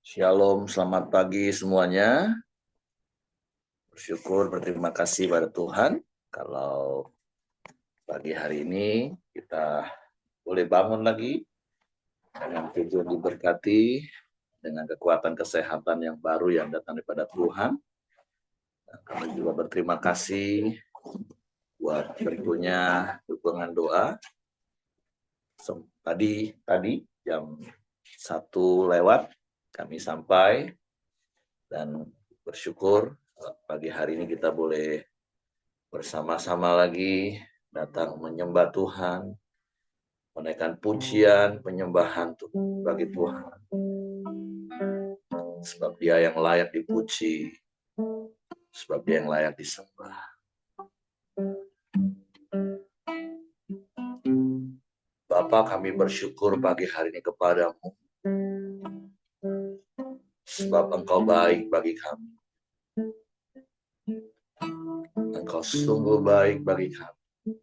Shalom, selamat pagi semuanya. Bersyukur, berterima kasih pada Tuhan. Kalau pagi hari ini kita boleh bangun lagi dengan tujuan diberkati, dengan kekuatan kesehatan yang baru yang datang daripada Tuhan. Dan kami juga berterima kasih buat berikutnya dukungan doa. Tadi jam 1 lewat kami sampai dan bersyukur pagi hari ini kita boleh bersama-sama lagi datang menyembah Tuhan, menaikkan pujian, penyembahan bagi Tuhan. Sebab Dia yang layak dipuji, sebab Dia yang layak disembah. Bapa, kami bersyukur pagi hari ini kepadamu, sebab Engkau baik bagi kami. Engkau sungguh baik bagi kami.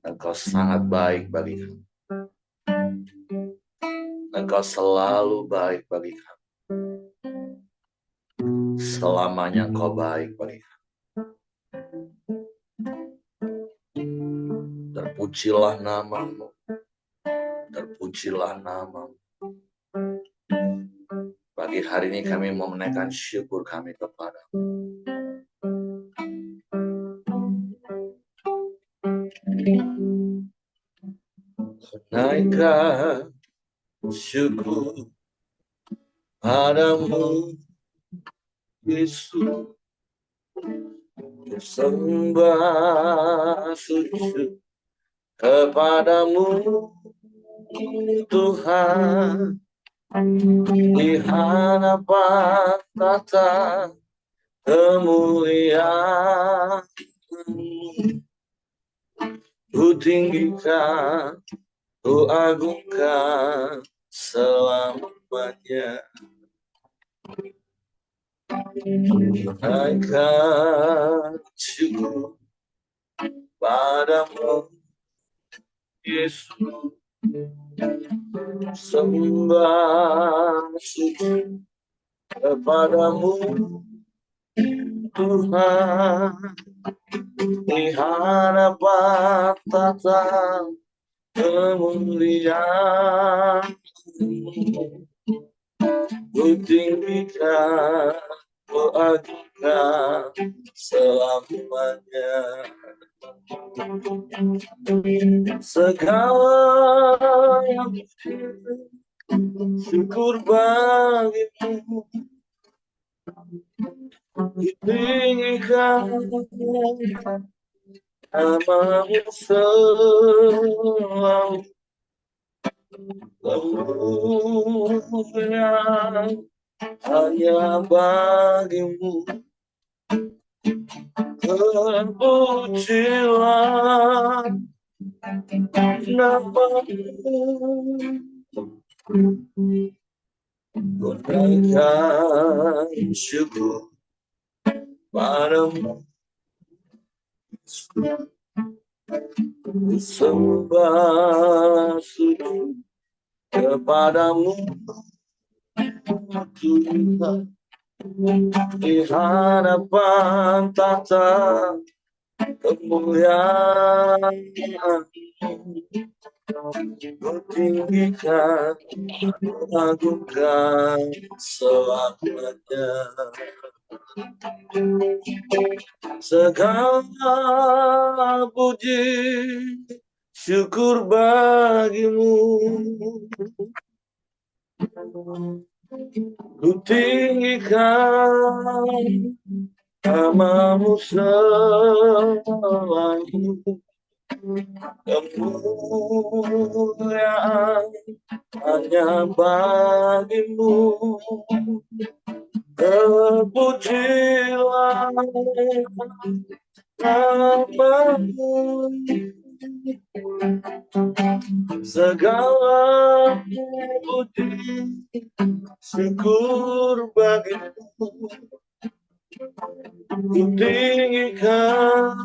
Engkau sangat baik bagi kami. Engkau selalu baik bagi kami. Selamanya Engkau baik bagi kami. Terpujilah namamu. Terpujilah namamu. Pagi hari ini kami mau menaikkan syukur kami kepadamu. Naikkan syukur padamu, Yesus. Sembah sujud kepadamu, Tuhan. Di hadapan tata kemuliaan, ku tinggikan, ku agungkan selamanya. Naikkan syukur padamu, Yesus. Sembah sujud kepadamu, Tuhan. Di hadapan tata kemuliaan, ku tinggikan, ku agungkan selamanya. Segala yang syukur bagimu, ditinggikan namamu selalu. Kemuliaan hanya bagimu. Terpujilah namamu. Ku naikkan syukur padamu, sembah sujud kepadamu, Tuhan. Di hadapan tata kemuliaan, ku tinggikan, ku agungkan selamanya. Segala puji syukur bagimu, ku tinggikan namamu selalu. Kemuliaan hanya bagimu. Terpujilah namamu. Segala puji syukur bagimu, ku tinggikan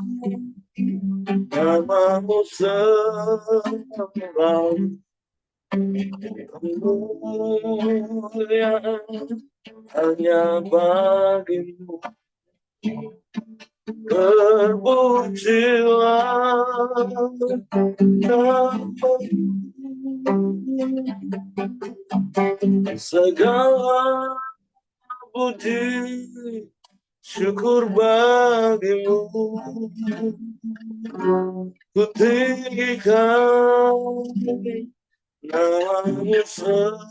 namamu selalu. Kemuliaan hanya bagimu, terpujilah namamu. Segala puji syukur bagimu, ku tinggikan namamu selalu.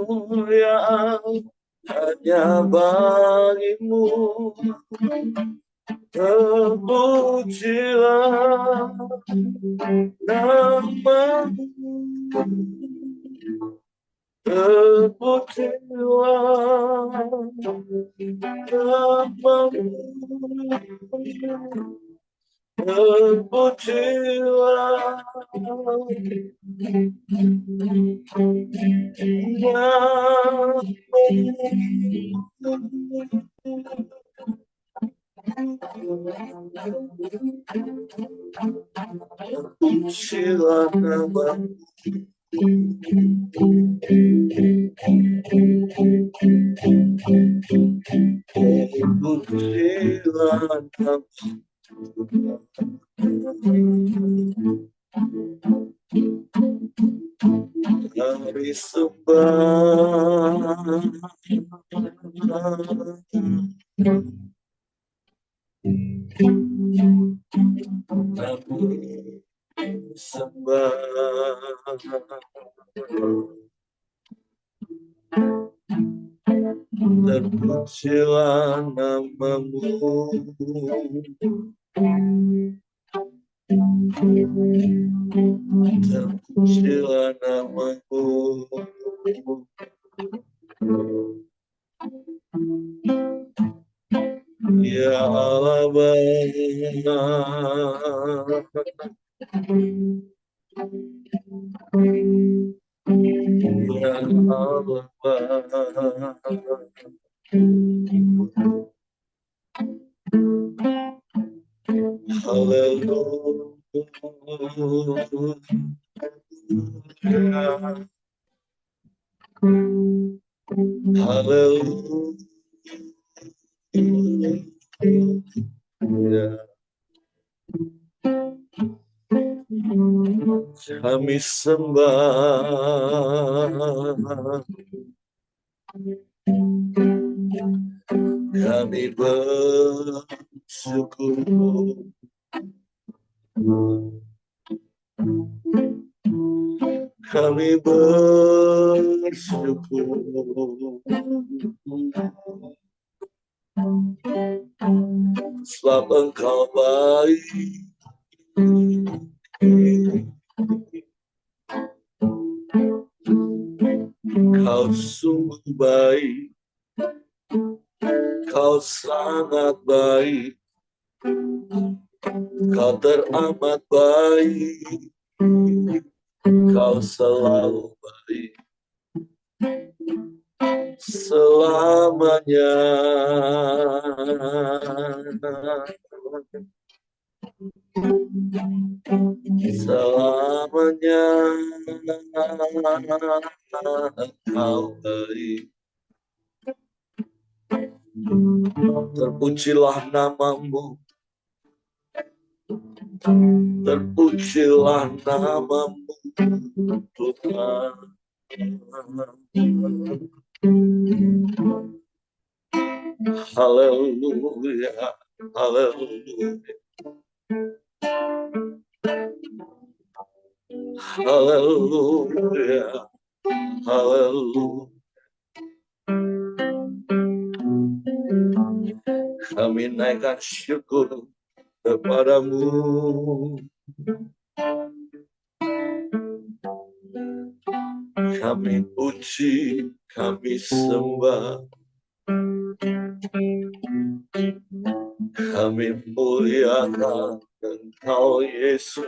Kemuliaan hanya bagimu, terpujilah namamu, terpujilah namamu, terpujilah terpujilah namamu. Terpujilah hari sembah, hari sembah, terpujilah namamu, terpujilah namamu, ya Allah Bapa, ya Allah Bapa. Hallelujah, hallelujah. Kami sembah, kami bersyukur, kami bersyukur, sebab Engkau baik, Kau sungguh baik, Kau sangat baik, Kau teramat baik, Kau selalu baik, selamanya. Selamanya Engkau baik. Terpujilah namamu, terpujilah namamu Tuhan. Haleluya, haleluya, haleluya, haleluya. Kami naikkan syukur kepadamu, kami puji, kami sembah, kami muliakan Engkau Yesus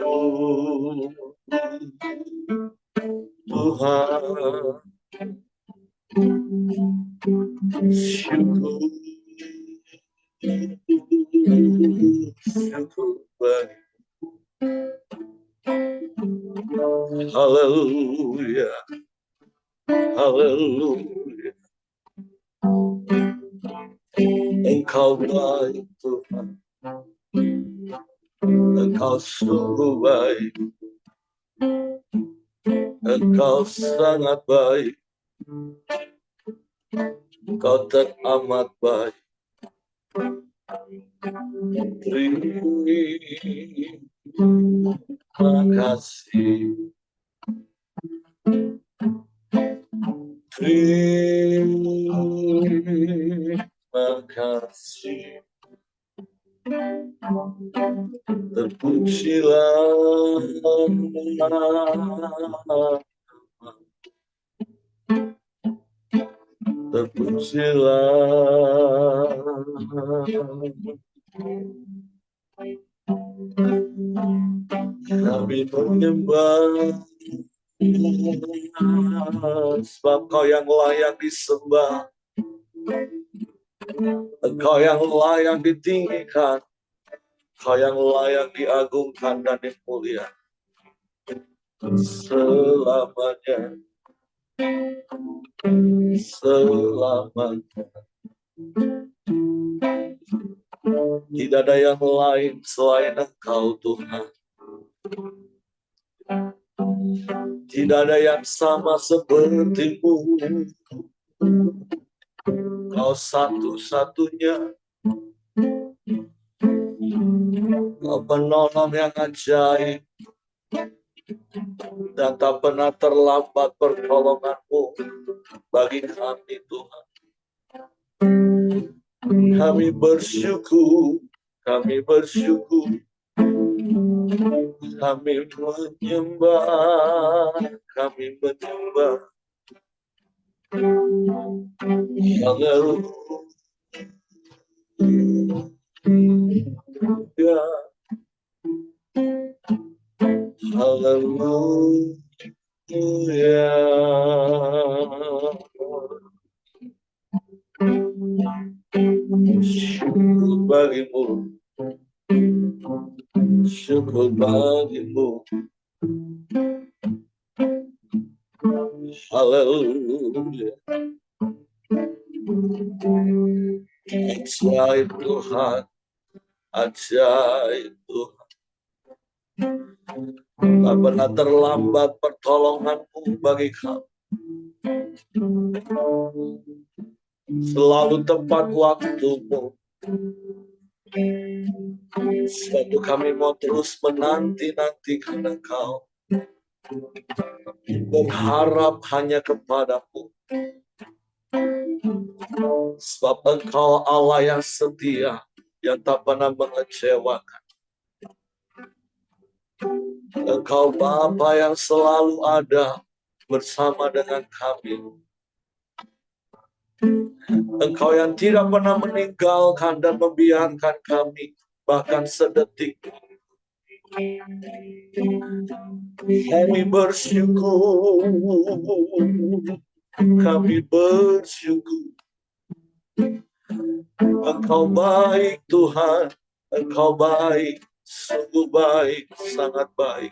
Tuhan. Syukur, syukur baik, Engkau baik Tuhan, Engkau sungguh baik, Engkau sangat baik, Engkau teramat baik. Terima kasih, terima kasih. Terpujilah, terpujilah. Kami menyembah, sebab Kau yang layak disembah, Engkau yang layak ditinggikan, Kau yang layak diagungkan dan dimuliakan selamanya, selamanya. Tidak ada yang lain selain Engkau Tuhan. Tidak ada yang sama seperti-Mu. Kau satu-satunya, Kau penolong yang ajaib, dan tak pernah terlambat pertolongan-Mu bagi kami Tuhan. Kami bersyukur, kami bersyukur, kami menyembah, kami menyembah. Haleluya, haleluya. Syukur bagimu, syukur bagimu. Haleluya. Ajaib Tuhan, ajaib Tuhan. Tak pernah terlambat pertolongan-Mu bagi kami. Selalu tepat waktu-Mu. Sebab kami mau terus menanti-nantikan Engkau, berharap hanya kepada-Mu. Sebab Engkau Allah yang setia, yang tak pernah mengecewakan. Engkau Bapa yang selalu ada bersama dengan kami. Engkau yang tidak pernah meninggalkan dan membiarkan kami, bahkan sedetik. Kami bersyukur, kami bersyukur. Engkau baik Tuhan, Engkau baik, sungguh baik, sangat baik.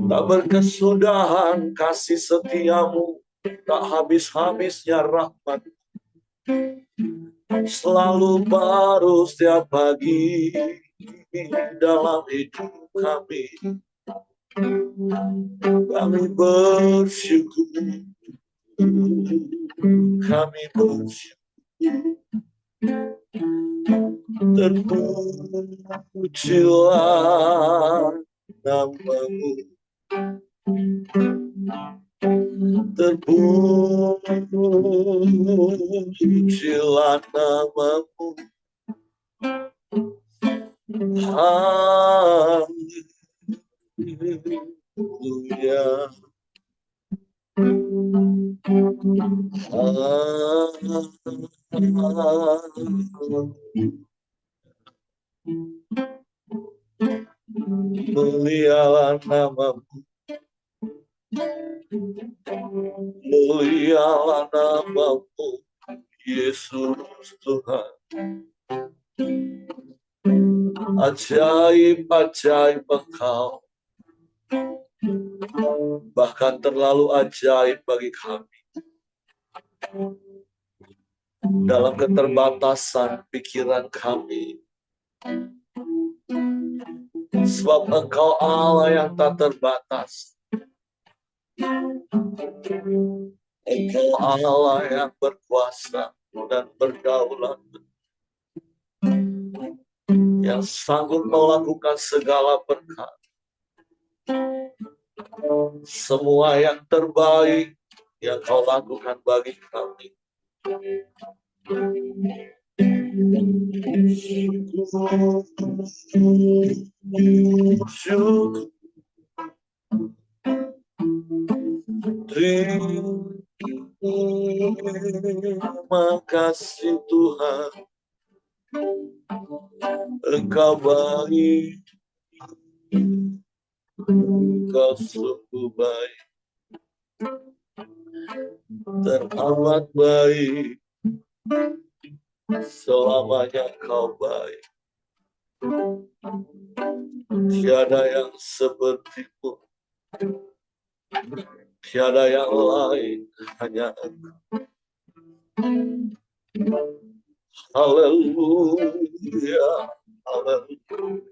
Tak berkesudahan kasih setiamu, tak habis-habisnya rahmat. Selalu baru setiap pagi dalam hidup kami. Kami bersyukur, kami bersyukur. Terpujilah nama-Mu, terpujilah nama-Mu. Haleluya, mulialah nama-Mu, mulialah nama-Mu, Yesus Tuhan. Ajaib, ajaib Engkau, bahkan terlalu ajaib bagi kami. dalam keterbatasan pikiran kami. Sebab Engkau Allah yang tak terbatas. Engkau Allah yang berkuasa dan berdaulat, yang sanggup melakukan segala perkara. Semua yang terbaik yang Kau lakukan bagi kami. Syukur. Terima kasih Tuhan, Engkau baik, Engkau sungguh baik, teramat baik, selamanya Kau baik. Tiada yang seperti-Mu, tiada yang lain, hanya Engkau. Haleluya, haleluya.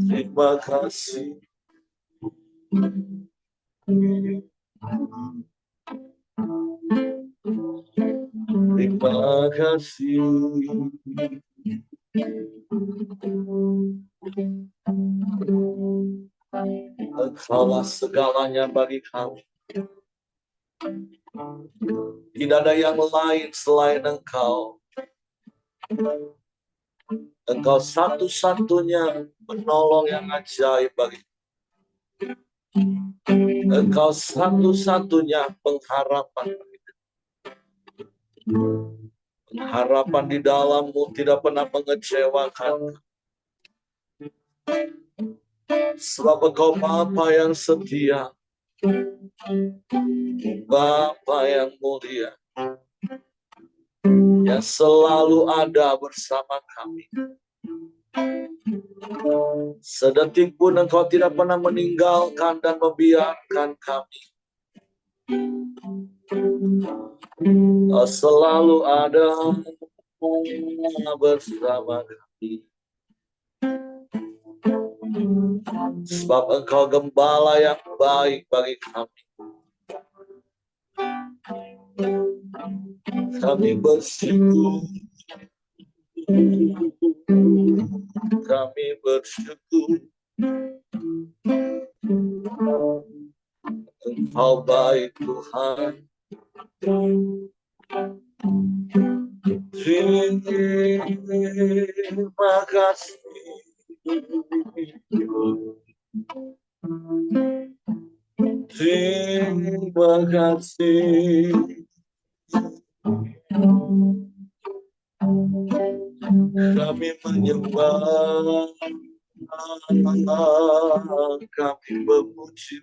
Terima kasih. Terima kasih. Engkaulah segalanya bagi kami. Tidak ada yang lain selain Engkau. Engkau satu-satunya penolong yang ajaib bagi kami. Engkau satu-satunya pengharapan. Harapan di dalam-Mu tidak pernah mengecewakan. Sebab Engkau Bapa yang setia, Bapa yang mulia, yang selalu ada bersama kami. Sedetik pun Engkau tidak pernah meninggalkan dan membiarkan kami. Engkau selalu ada bersama kami. Sebab Engkau gembala yang baik bagi kami. Kami bersyukur. Kami bersyukur. Engkau baik Tuhan. Terima kasih. Terima kasih. Kami menyembah, kami memuji.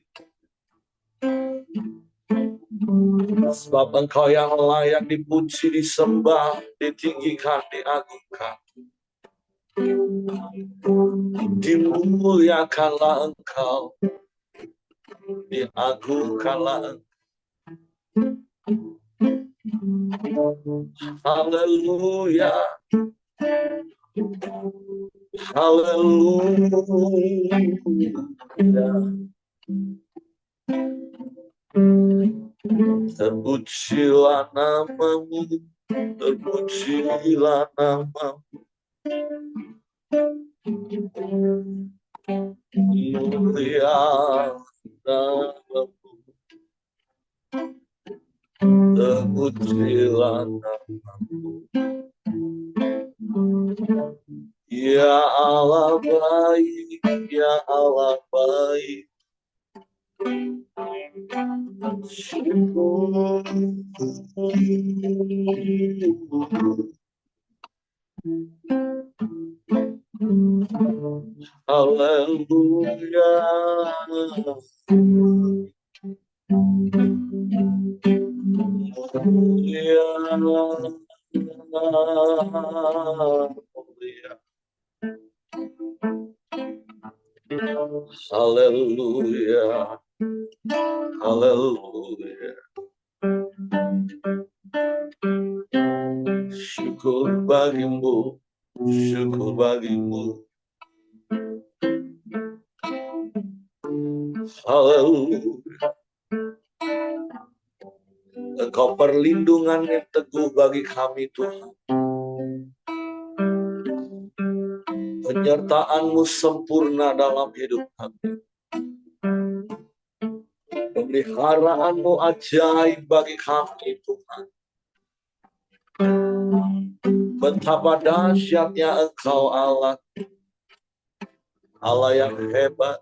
Sebab Engkau yang layak dipuji, disembah, ditinggikan, diagungkan. Dimuliakanlah Engkau, diagungkanlah Engkau. Haleluya, haleluya. Terpujilah nama-Mu, terpujilah nama-Mu. Mulia nama-Mu, terpujilah nama-Mu. Ya Allah baik, ya Allah baik. Syukur. Haleluya. Haleluya. Haleluya. bagimu, syukur bagimu. Haleluya. Engkau perlindungan yang teguh bagi kami Tuhan. Penyertaan-Mu sempurna dalam hidup kami. Pemeliharaan-Mu ajaib bagi kami Tuhan. Betapa dahsyatnya Engkau Allah. Allah yang hebat.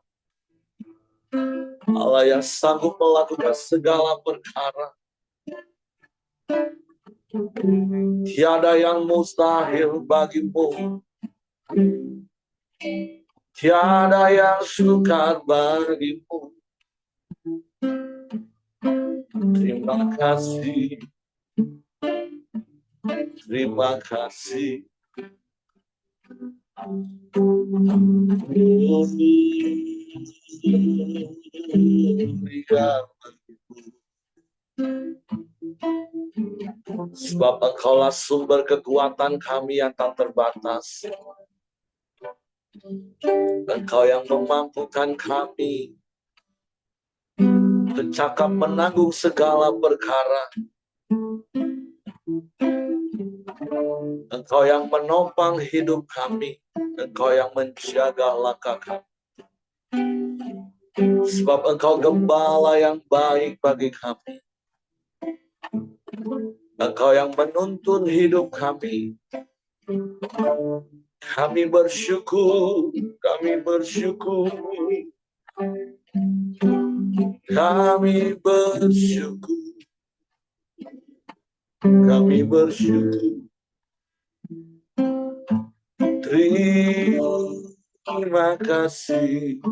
Allah yang sanggup melakukan segala perkara. Tiada yang mustahil bagimu. Tiada yang sukar bagimu. Terima kasih. Terima kasih. Sebab Engkaulah sumber kekuatan kami yang tak terbatas. Engkau yang memampukan kami bercakap menanggung segala perkara. Engkau yang menopang hidup kami. Engkau yang menjaga langkah kami. Sebab Engkau gembala yang baik bagi kami. Engkau yang menuntun hidup kami. Kami bersyukur. Kami bersyukur. Kami bersyukur. Kami bersyukur. Terima kasih.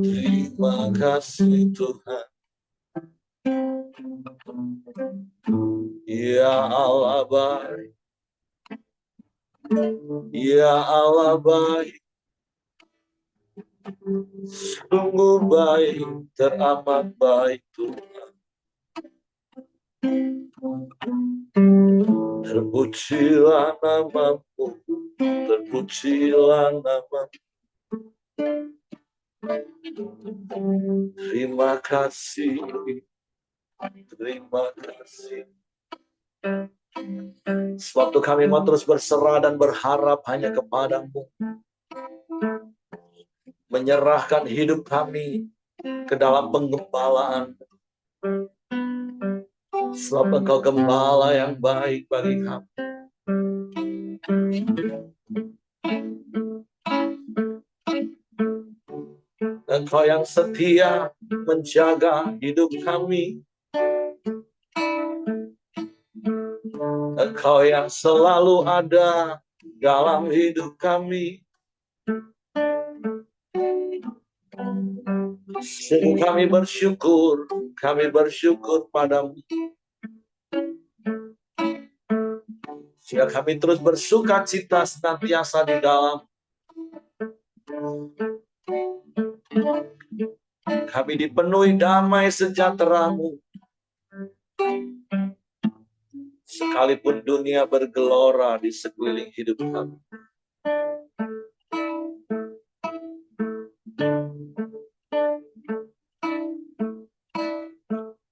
Terima kasih Tuhan. Ya Allah baik. Ya Allah baik. Sungguh baik, teramat baik Tuhan. Terpujilah nama-Mu, terpujilah nama-Mu. Terima kasih, terima kasih. Sewaktu kami mau terus berserah dan berharap hanya kepada-Mu, menyerahkan hidup kami ke dalam penggembalaan. Sebab Engkau gembala yang baik bagi kami. Engkau yang setia menjaga hidup kami. Engkau yang selalu ada dalam hidup kami. Sungguh kami bersyukur padamu. Sehingga kami terus bersuka cita senantiasa di dalam. Kami dipenuhi damai sejahtera-Mu. Sekalipun dunia bergelora di sekeliling hidup kami.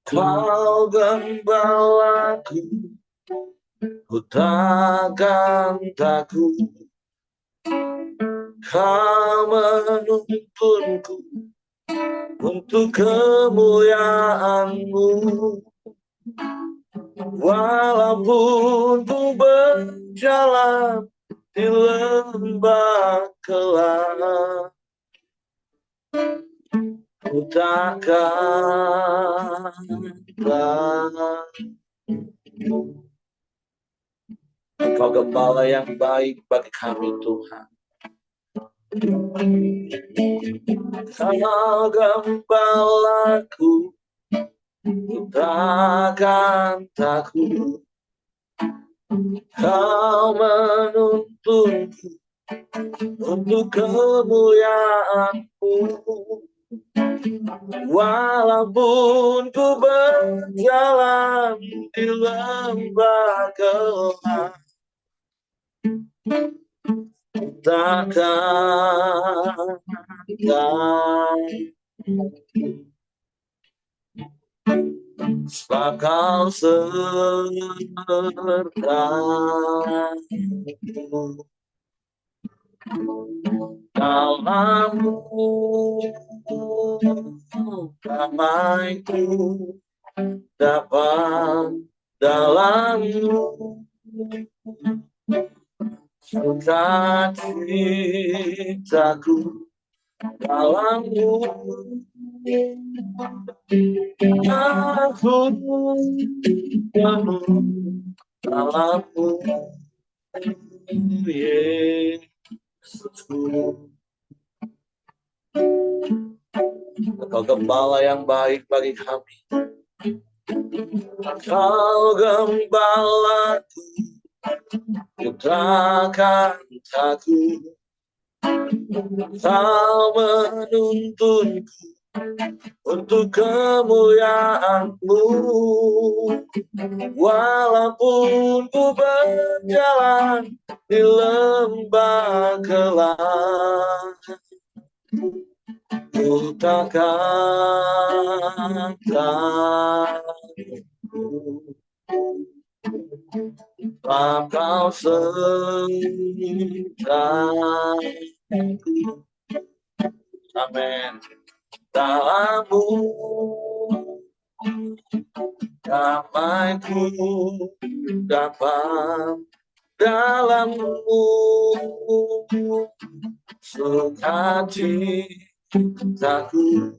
Kau gembalaku, ku takkan takut. Kau menuntunku untuk kemuliaan-Mu. Walaupun ku berjalan di lembah gelap, ku takkan takut. Engkau gembala yang baik bagi kami Tuhan. Kau gembalaku, ku takkan takut. Kau menuntunku untuk kemuliaan-Mu. Walaupun ku berjalan di lembah gelap, takkan bakal sertaku dalammu, damaiku dapat dalammu, sukacitaku dalammu. Aku penuh dalammu, Yesusku. Engkau gembala yang baik bagi kami. Kau gembalaku, ku takkan takut. Kau menuntunku untuk kemuliaan-Mu. Walaupun ku berjalan di lembah gelap, ku takkan takut. Kau sertaku. Amin. Dalammu, damaiku dapat dalammu, sukacitaku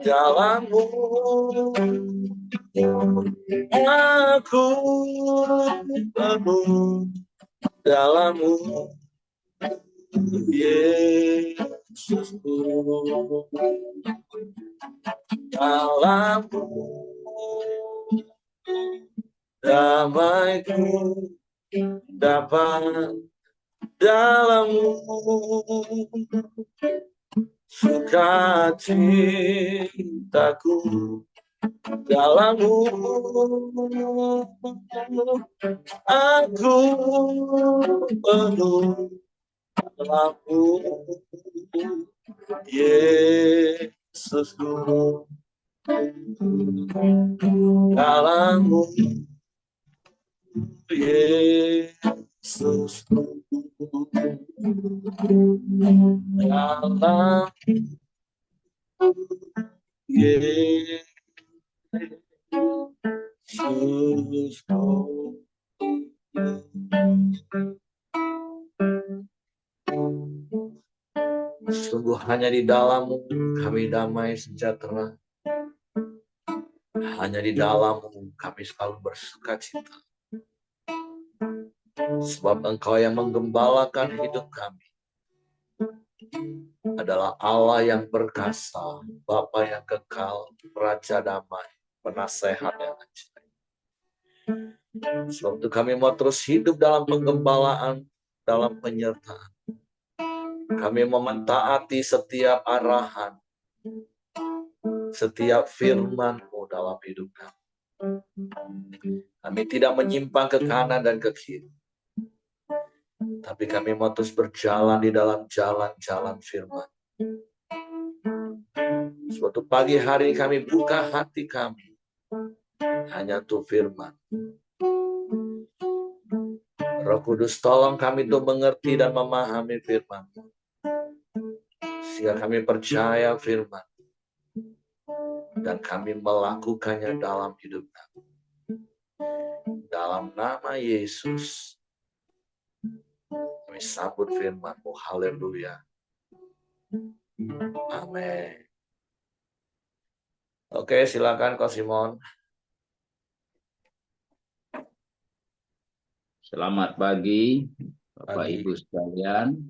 dalammu. Aku penuh dalammu, Yesusku. Dalammu, damaiku dapat dalammu, sukacitaku dalammu. Aku penuh dalammu, Yesusku. Dalammu, Yesusku. Dalam Yesusku. Sungguh hanya di dalammu kami damai sejahtera. Hanya di dalammu kami selalu bersuka cita. Sebab Engkau yang menggembalakan hidup kami adalah Allah yang perkasa, Bapa yang kekal, Raja damai, penasehat yang ajaib. Sebab itu kami mau terus hidup dalam penggembalaan, dalam penyertaan. Kami mau mentaati setiap arahan, setiap firman-Mu dalam hidup kami. Kami tidak menyimpang ke kanan dan ke kiri. Tapi kami mau terus berjalan di dalam jalan-jalan firman. Suatu pagi hari kami buka hati kami hanya untuk firman. Roh Kudus tolong kami untuk mengerti dan memahami firman. Sehingga kami percaya firman. Dan kami melakukannya dalam hidup kami. Dalam nama Yesus. Kami sambut firman-Mu. Haleluya. Amin. Oke, silakan Ko Simon. Selamat pagi, Bapak Ibu sekalian.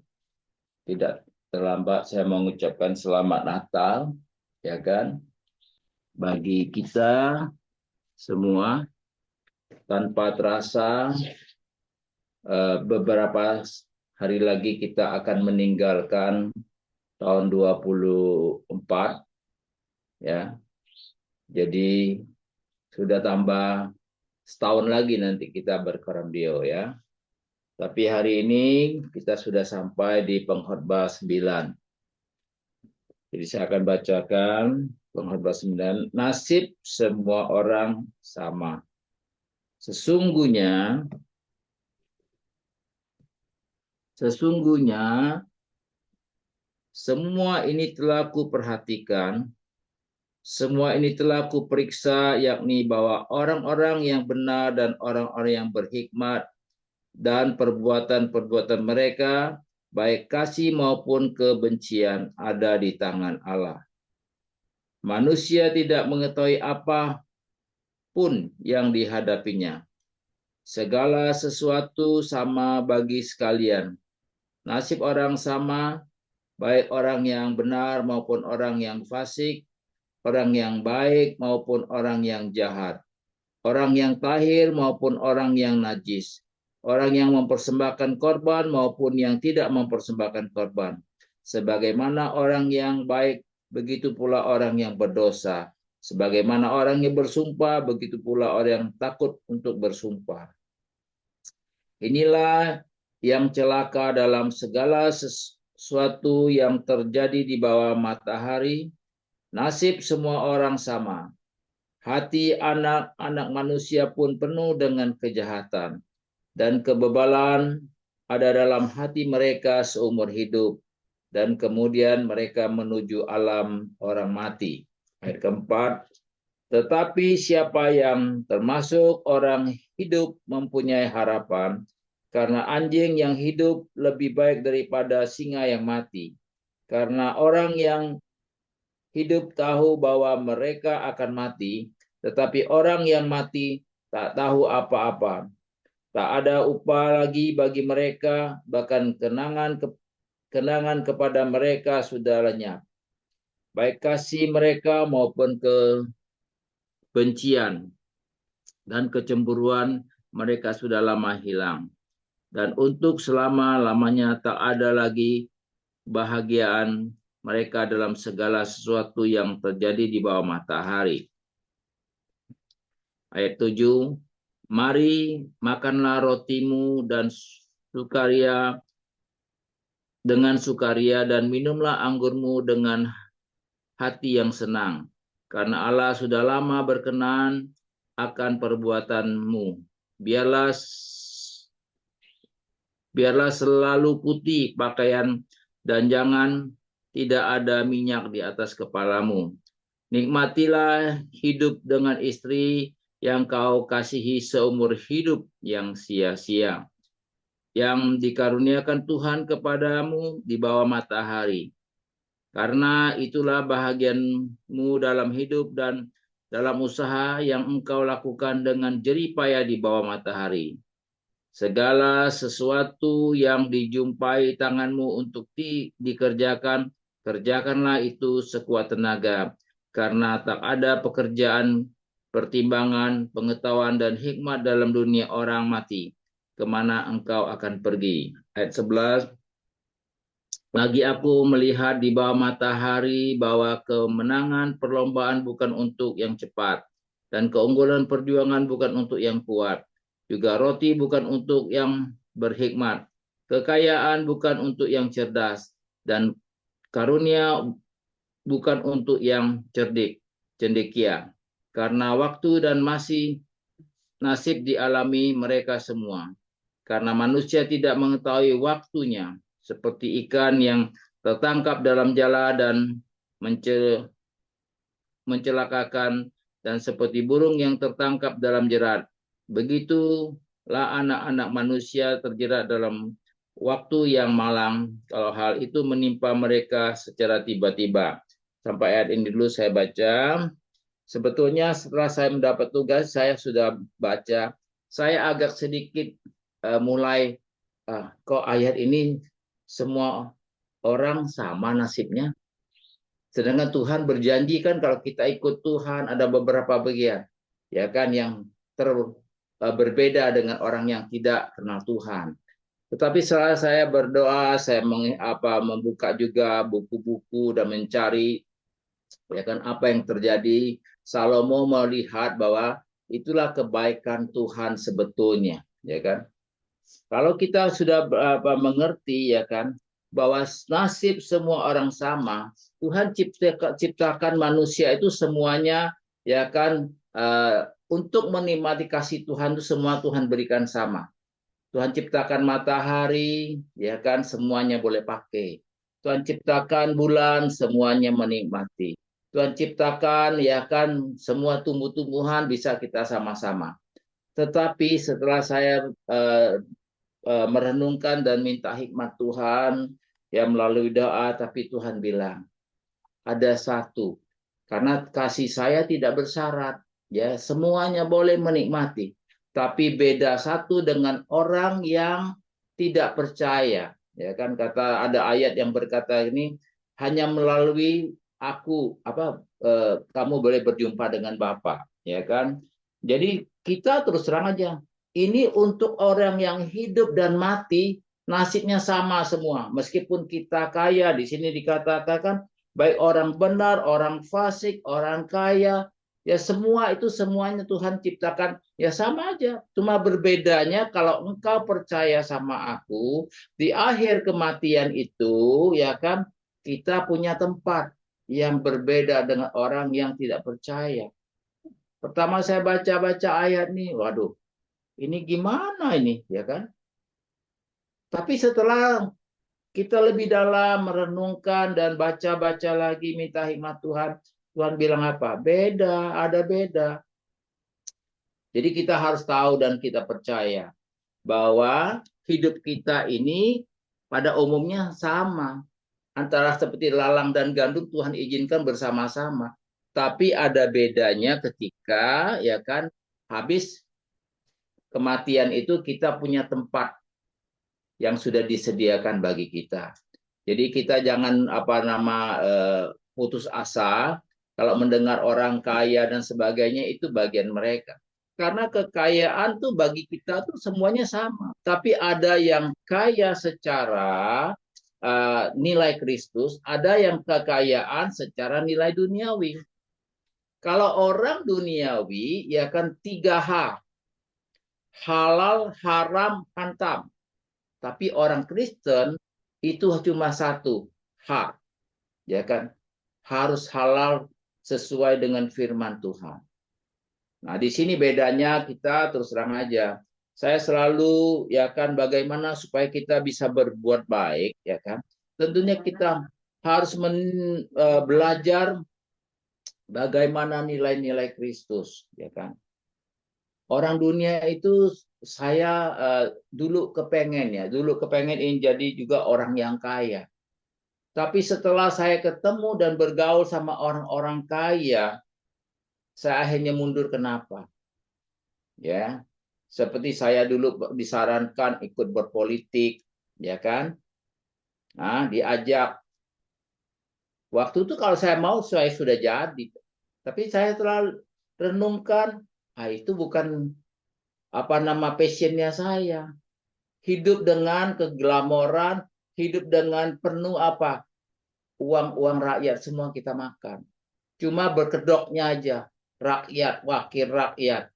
Tidak terlambat saya mengucapkan selamat Natal, ya kan? Bagi kita semua, tanpa terasa beberapa hari lagi kita akan meninggalkan tahun 24 ya. Jadi sudah tambah setahun lagi nanti kita berkarambio ya. Tapi hari ini kita sudah sampai di pengkhotbah 9. Jadi saya akan bacakan pengkhotbah 9. Nasib semua orang sama. Sesungguhnya semua ini telah kuperhatikan, semua ini telah kuperiksa, yakni bahwa orang-orang yang benar dan orang-orang yang berhikmat dan perbuatan-perbuatan mereka, baik kasih maupun kebencian, ada di tangan Allah. Manusia tidak mengetahui apa pun yang dihadapinya. Segala sesuatu sama bagi sekalian. Nasib orang sama, baik orang yang benar maupun orang yang fasik, orang yang baik maupun orang yang jahat, orang yang tahir maupun orang yang najis, orang yang mempersembahkan korban maupun yang tidak mempersembahkan korban. Sebagaimana orang yang baik, begitu pula orang yang berdosa. Sebagaimana orang yang bersumpah, begitu pula orang yang takut untuk bersumpah. Inilah yang celaka dalam segala sesuatu yang terjadi di bawah matahari. Nasib semua orang sama. Hati anak-anak manusia pun penuh dengan kejahatan, dan kebebalan ada dalam hati mereka seumur hidup, dan kemudian mereka menuju alam orang mati. Ayat keempat, tetapi siapa yang termasuk orang hidup mempunyai harapan, karena anjing yang hidup lebih baik daripada singa yang mati. Karena orang yang hidup tahu bahwa mereka akan mati, tetapi orang yang mati tak tahu apa-apa. Tak ada upah lagi bagi mereka, bahkan kenangan kepada mereka sudah lenyap. Baik kasih mereka maupun kebencian dan kecemburuan mereka sudah lama hilang. Dan untuk selama-lamanya tak ada lagi bahagiaan mereka dalam segala sesuatu yang terjadi di bawah matahari. Ayat 7, mari makanlah rotimu dan sukaria dengan sukaria, dan minumlah anggurmu dengan hati yang senang. Karena Allah sudah lama berkenan akan perbuatanmu. Biarlah selalu putih pakaian, dan jangan tidak ada minyak di atas kepalamu. Nikmatilah hidup dengan istri yang kau kasihi seumur hidup yang sia-sia, yang dikaruniakan Tuhan kepadamu di bawah matahari. Karena itulah bahagianmu dalam hidup dan dalam usaha yang engkau lakukan dengan jerih payah di bawah matahari. Segala sesuatu yang dijumpai tanganmu untuk dikerjakan, kerjakanlah itu sekuat tenaga, karena tak ada pekerjaan, pertimbangan, pengetahuan, dan hikmat dalam dunia orang mati. Kemana engkau akan pergi? Ayat 11, lagi aku melihat di bawah matahari bahwa kemenangan perlombaan bukan untuk yang cepat, dan keunggulan perjuangan bukan untuk yang kuat. Juga roti bukan untuk yang berhikmat, kekayaan bukan untuk yang cerdas, dan karunia bukan untuk yang cendekia. Karena waktu dan masih nasib dialami mereka semua. Karena manusia tidak mengetahui waktunya, seperti ikan yang tertangkap dalam jala dan mencelakakan, dan seperti burung yang tertangkap dalam jerat. Begitulah anak-anak manusia terjerat dalam waktu yang malang, kalau hal itu menimpa mereka secara tiba-tiba. Sampai ayat ini dulu saya baca. Sebetulnya setelah saya mendapat tugas, saya sudah baca. Saya agak sedikit mulai, kok ayat ini semua orang sama nasibnya. Sedangkan Tuhan berjanji kan kalau kita ikut Tuhan ada beberapa bagian, ya kan, yang berbeda dengan orang yang tidak kenal Tuhan. Tetapi setelah saya berdoa, saya membuka juga buku-buku dan mencari Ya kan, apa yang terjadi? Salomo melihat bahwa itulah kebaikan Tuhan sebetulnya, ya kan? Kalau kita sudah mengerti, ya kan, bahwa nasib semua orang sama, Tuhan ciptakan manusia itu semuanya, ya kan, untuk menikmati kasih Tuhan itu semua Tuhan berikan sama. Tuhan ciptakan matahari, ya kan, semuanya boleh pakai. Tuhan ciptakan bulan, semuanya menikmati. Tuhan ciptakan, ya kan, semua tumbuh-tumbuhan bisa kita sama-sama. Tetapi setelah saya merenungkan dan minta hikmat Tuhan, ya melalui doa, tapi Tuhan bilang, ada satu, karena kasih saya tidak bersyarat, ya semuanya boleh menikmati, tapi beda satu dengan orang yang tidak percaya, ya kan, kata ada ayat yang berkata ini, hanya melalui aku kamu boleh berjumpa dengan Bapa, ya kan. Jadi kita terus terang aja, ini untuk orang yang hidup dan mati nasibnya sama semua, meskipun kita kaya. Di sini dikatakan baik orang benar, orang fasik, orang kaya, ya semua itu semuanya Tuhan ciptakan ya sama aja. Cuma berbedanya kalau engkau percaya sama aku, di akhir kematian itu, ya kan, kita punya tempat yang berbeda dengan orang yang tidak percaya. Pertama saya baca-baca ayat nih, waduh, ini gimana ini, ya kan? Tapi setelah kita lebih dalam merenungkan dan baca-baca lagi minta hikmat Tuhan. Tuhan bilang apa? Beda, ada beda. Jadi kita harus tahu dan kita percaya bahwa hidup kita ini pada umumnya sama. Antara seperti lalang dan gandum Tuhan izinkan bersama-sama. Tapi ada bedanya ketika ya kan habis kematian itu kita punya tempat yang sudah disediakan bagi kita. Jadi kita jangan putus asa kalau mendengar orang kaya dan sebagainya, itu bagian mereka. Karena kekayaan tuh bagi kita tuh semuanya sama. Tapi ada yang kaya secara nilai Kristus, ada yang kekayaan secara nilai duniawi. Kalau orang duniawi ya kan 3H, halal, haram, hantam. Tapi orang Kristen itu cuma satu, H, ya kan? Harus halal sesuai dengan firman Tuhan. Nah, di sini bedanya kita terus terang aja. Saya selalu ya kan bagaimana supaya kita bisa berbuat baik, ya kan? Tentunya kita harus belajar bagaimana nilai-nilai Kristus, ya kan? Orang dunia itu saya dulu kepengen ingin jadi juga orang yang kaya. Tapi setelah saya ketemu dan bergaul sama orang-orang kaya, saya akhirnya mundur. Kenapa? Ya, seperti saya dulu disarankan ikut berpolitik, ya kan? Nah, diajak. Waktu itu kalau saya mau, saya sudah jadi. Tapi saya telah renungkan, itu bukan passionnya saya. Hidup dengan keglamoran, hidup dengan penuh uang rakyat semua kita makan. Cuma berkedoknya aja, rakyat, wakil rakyat.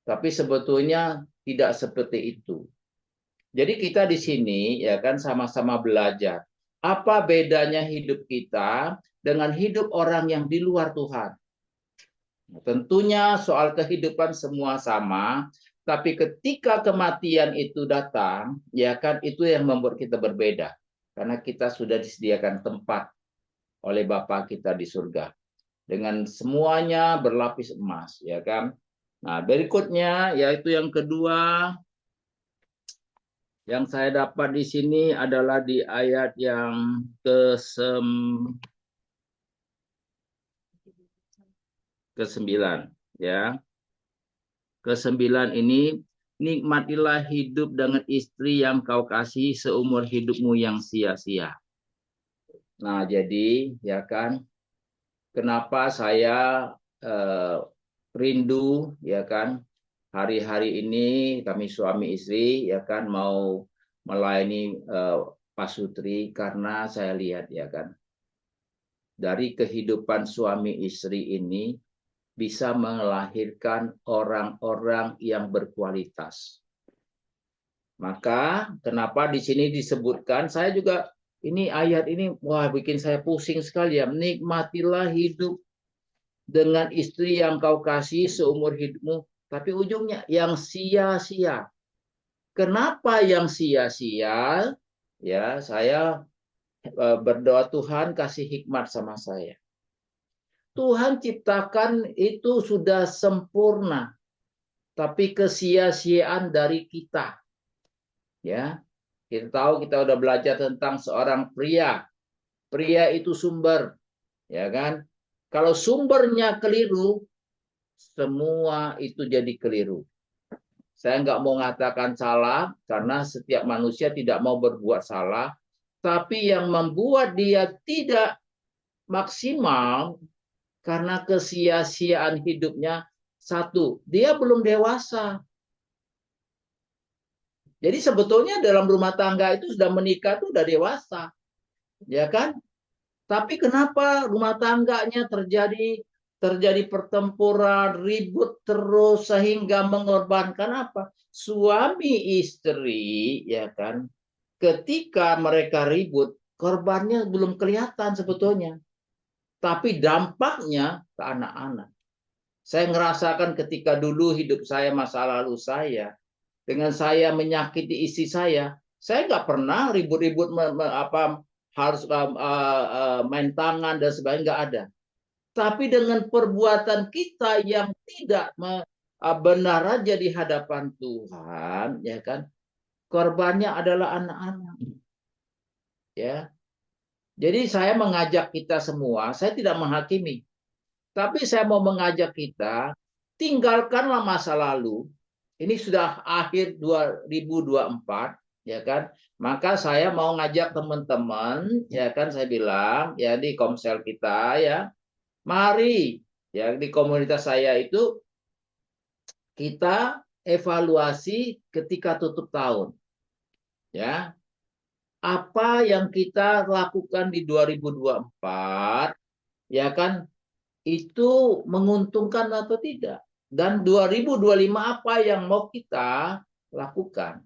Tapi sebetulnya tidak seperti itu. Jadi kita di sini ya kan sama-sama belajar. Apa bedanya hidup kita dengan hidup orang yang di luar Tuhan? Tentunya soal kehidupan semua sama, tapi ketika kematian itu datang, ya kan itu yang membuat kita berbeda. Karena kita sudah disediakan tempat oleh Bapa kita di surga. Dengan semuanya berlapis emas, ya kan? Nah, berikutnya yaitu yang kedua yang saya dapat di sini adalah di ayat yang ke-9, ya. Ke-9 ini, nikmatilah hidup dengan istri yang kau kasih seumur hidupmu yang sia-sia. Nah, jadi ya kan, kenapa saya rindu ya kan hari-hari ini kami suami istri ya kan mau melayani Pak Sutri, karena saya lihat ya kan dari kehidupan suami istri ini bisa melahirkan orang-orang yang berkualitas. Maka kenapa di sini disebutkan, saya juga ini ayat ini wah bikin saya pusing sekali ya. Nikmatilah hidup dengan istri yang kau kasih seumur hidupmu, tapi ujungnya yang sia-sia. Kenapa yang sia-sia? Ya, saya berdoa Tuhan kasih hikmat sama saya. Tuhan ciptakan itu sudah sempurna, tapi kesia-siaan dari kita. Ya, kita tahu kita udah belajar tentang seorang pria. Pria itu sumber, ya kan? Kalau sumbernya keliru, semua itu jadi keliru. Saya nggak mau mengatakan salah, karena setiap manusia tidak mau berbuat salah. Tapi yang membuat dia tidak maksimal, karena kesia-siaan hidupnya, satu, dia belum dewasa. Jadi sebetulnya dalam rumah tangga itu sudah menikah itu sudah dewasa. Ya kan? Tapi kenapa rumah tangganya terjadi pertempuran, ribut terus sehingga mengorbankan apa? Suami istri, ya kan? Ketika mereka ribut, korbannya belum kelihatan sebetulnya. Tapi dampaknya ke anak-anak. Saya ngerasakan ketika dulu hidup saya, masa lalu saya, dengan saya menyakiti istri saya nggak pernah ribut-ribut harus main tangan dan sebagainya, nggak ada. Tapi dengan perbuatan kita yang tidak benar aja di hadapan Tuhan, ya kan, korbannya adalah anak-anak. Ya, jadi saya mengajak kita semua, saya tidak menghakimi, tapi saya mau mengajak kita, tinggalkanlah masa lalu. Ini sudah akhir 2024, ya kan? Maka saya mau ngajak teman-teman, ya kan, saya bilang ya di komsel kita ya, mari ya di komunitas saya itu kita evaluasi ketika tutup tahun. Ya. Apa yang kita lakukan di 2024, ya kan, itu menguntungkan atau tidak? Dan 2025 apa yang mau kita lakukan?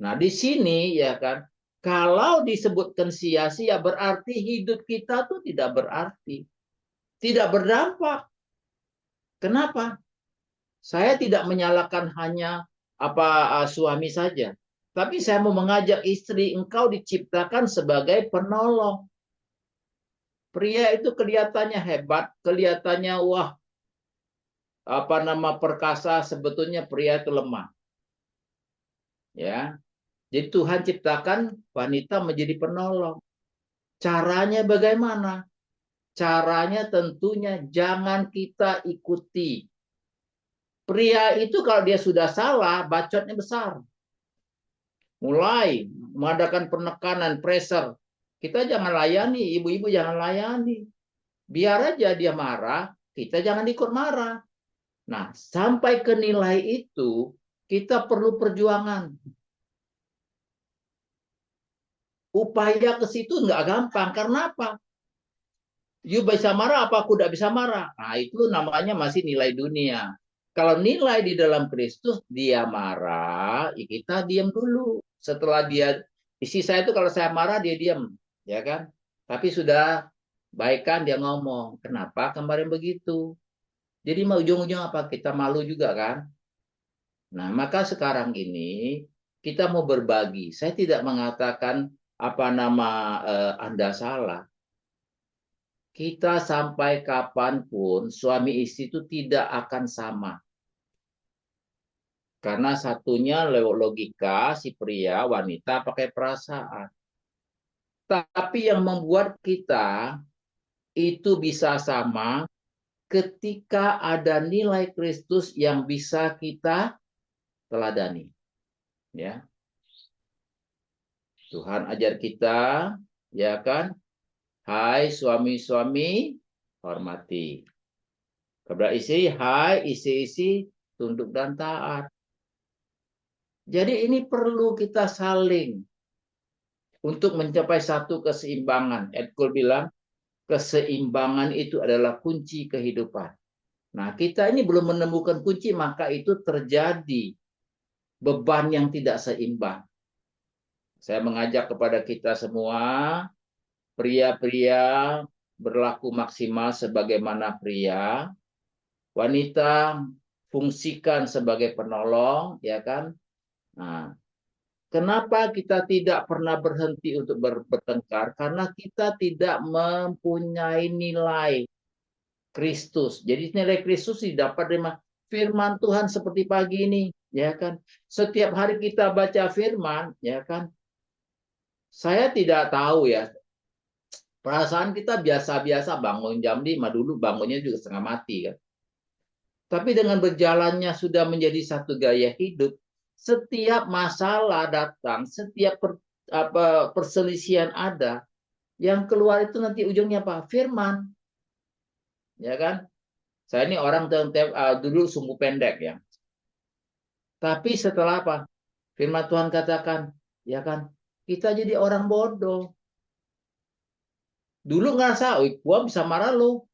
Nah, di sini ya kan, kalau disebutkan sia-sia berarti hidup kita tuh tidak berarti, tidak berdampak. Kenapa? Saya tidak menyalahkan hanya suami saja, tapi saya mau mengajak istri, engkau diciptakan sebagai penolong. Pria itu kelihatannya hebat, kelihatannya wah perkasa, sebetulnya pria itu lemah. Ya. Jadi Tuhan ciptakan wanita menjadi penolong. Caranya bagaimana? Caranya tentunya jangan kita ikuti. Pria itu kalau dia sudah salah, bacotnya besar. Mulai mengadakan penekanan, pressure. Kita jangan layani, ibu-ibu jangan layani. Biar aja dia marah, kita jangan ikut marah. Nah, sampai ke nilai itu, kita perlu perjuangan. Upaya ke situ nggak gampang. Karena apa? You bisa marah, apa aku tidak bisa marah? Nah, itu namanya masih nilai dunia. Kalau nilai di dalam Kristus, dia marah, ya kita diam dulu. Setelah dia, isi saya itu kalau saya marah, dia diam. Ya kan? Tapi sudah baikan dia ngomong. Kenapa kemarin begitu? Jadi ujung-ujung apa? Kita malu juga kan? Nah, maka sekarang ini kita mau berbagi. Saya tidak mengatakan Anda salah. Kita sampai kapanpun suami istri itu tidak akan sama. Karena satunya logika, si pria, wanita pakai perasaan. Tapi yang membuat kita itu bisa sama ketika ada nilai Kristus yang bisa kita teladani. Ya. Tuhan ajar kita, ya kan? Hai suami-suami, hormati. Kepada istri, hai istri-istri, tunduk dan taat. Jadi ini perlu kita saling untuk mencapai satu keseimbangan. Edkul bilang, Keseimbangan itu adalah kunci kehidupan. Nah, kita ini belum menemukan kunci, maka itu terjadi beban yang tidak seimbang. Saya mengajak kepada kita semua, pria-pria berlaku maksimal sebagaimana pria, wanita fungsikan sebagai penolong, ya kan? Nah, kenapa kita tidak pernah berhenti untuk bertengkar? Karena kita tidak mempunyai nilai Kristus. Jadi nilai Kristus didapat dari firman Tuhan seperti pagi ini, ya kan? Setiap hari kita baca firman, ya kan? Saya tidak tahu ya, perasaan kita biasa-biasa bangun jam 5 dulu bangunnya juga setengah mati kan. Tapi dengan berjalannya sudah menjadi satu gaya hidup, setiap masalah datang, setiap perselisihan ada, yang keluar itu nanti ujungnya apa? Firman, ya kan? Saya ini orang dulu sumbu pendek ya. Tapi setelah apa? Firman Tuhan katakan, ya kan? Kita jadi orang bodoh. Dulu ngerasa, oh, gua bisa marah lo.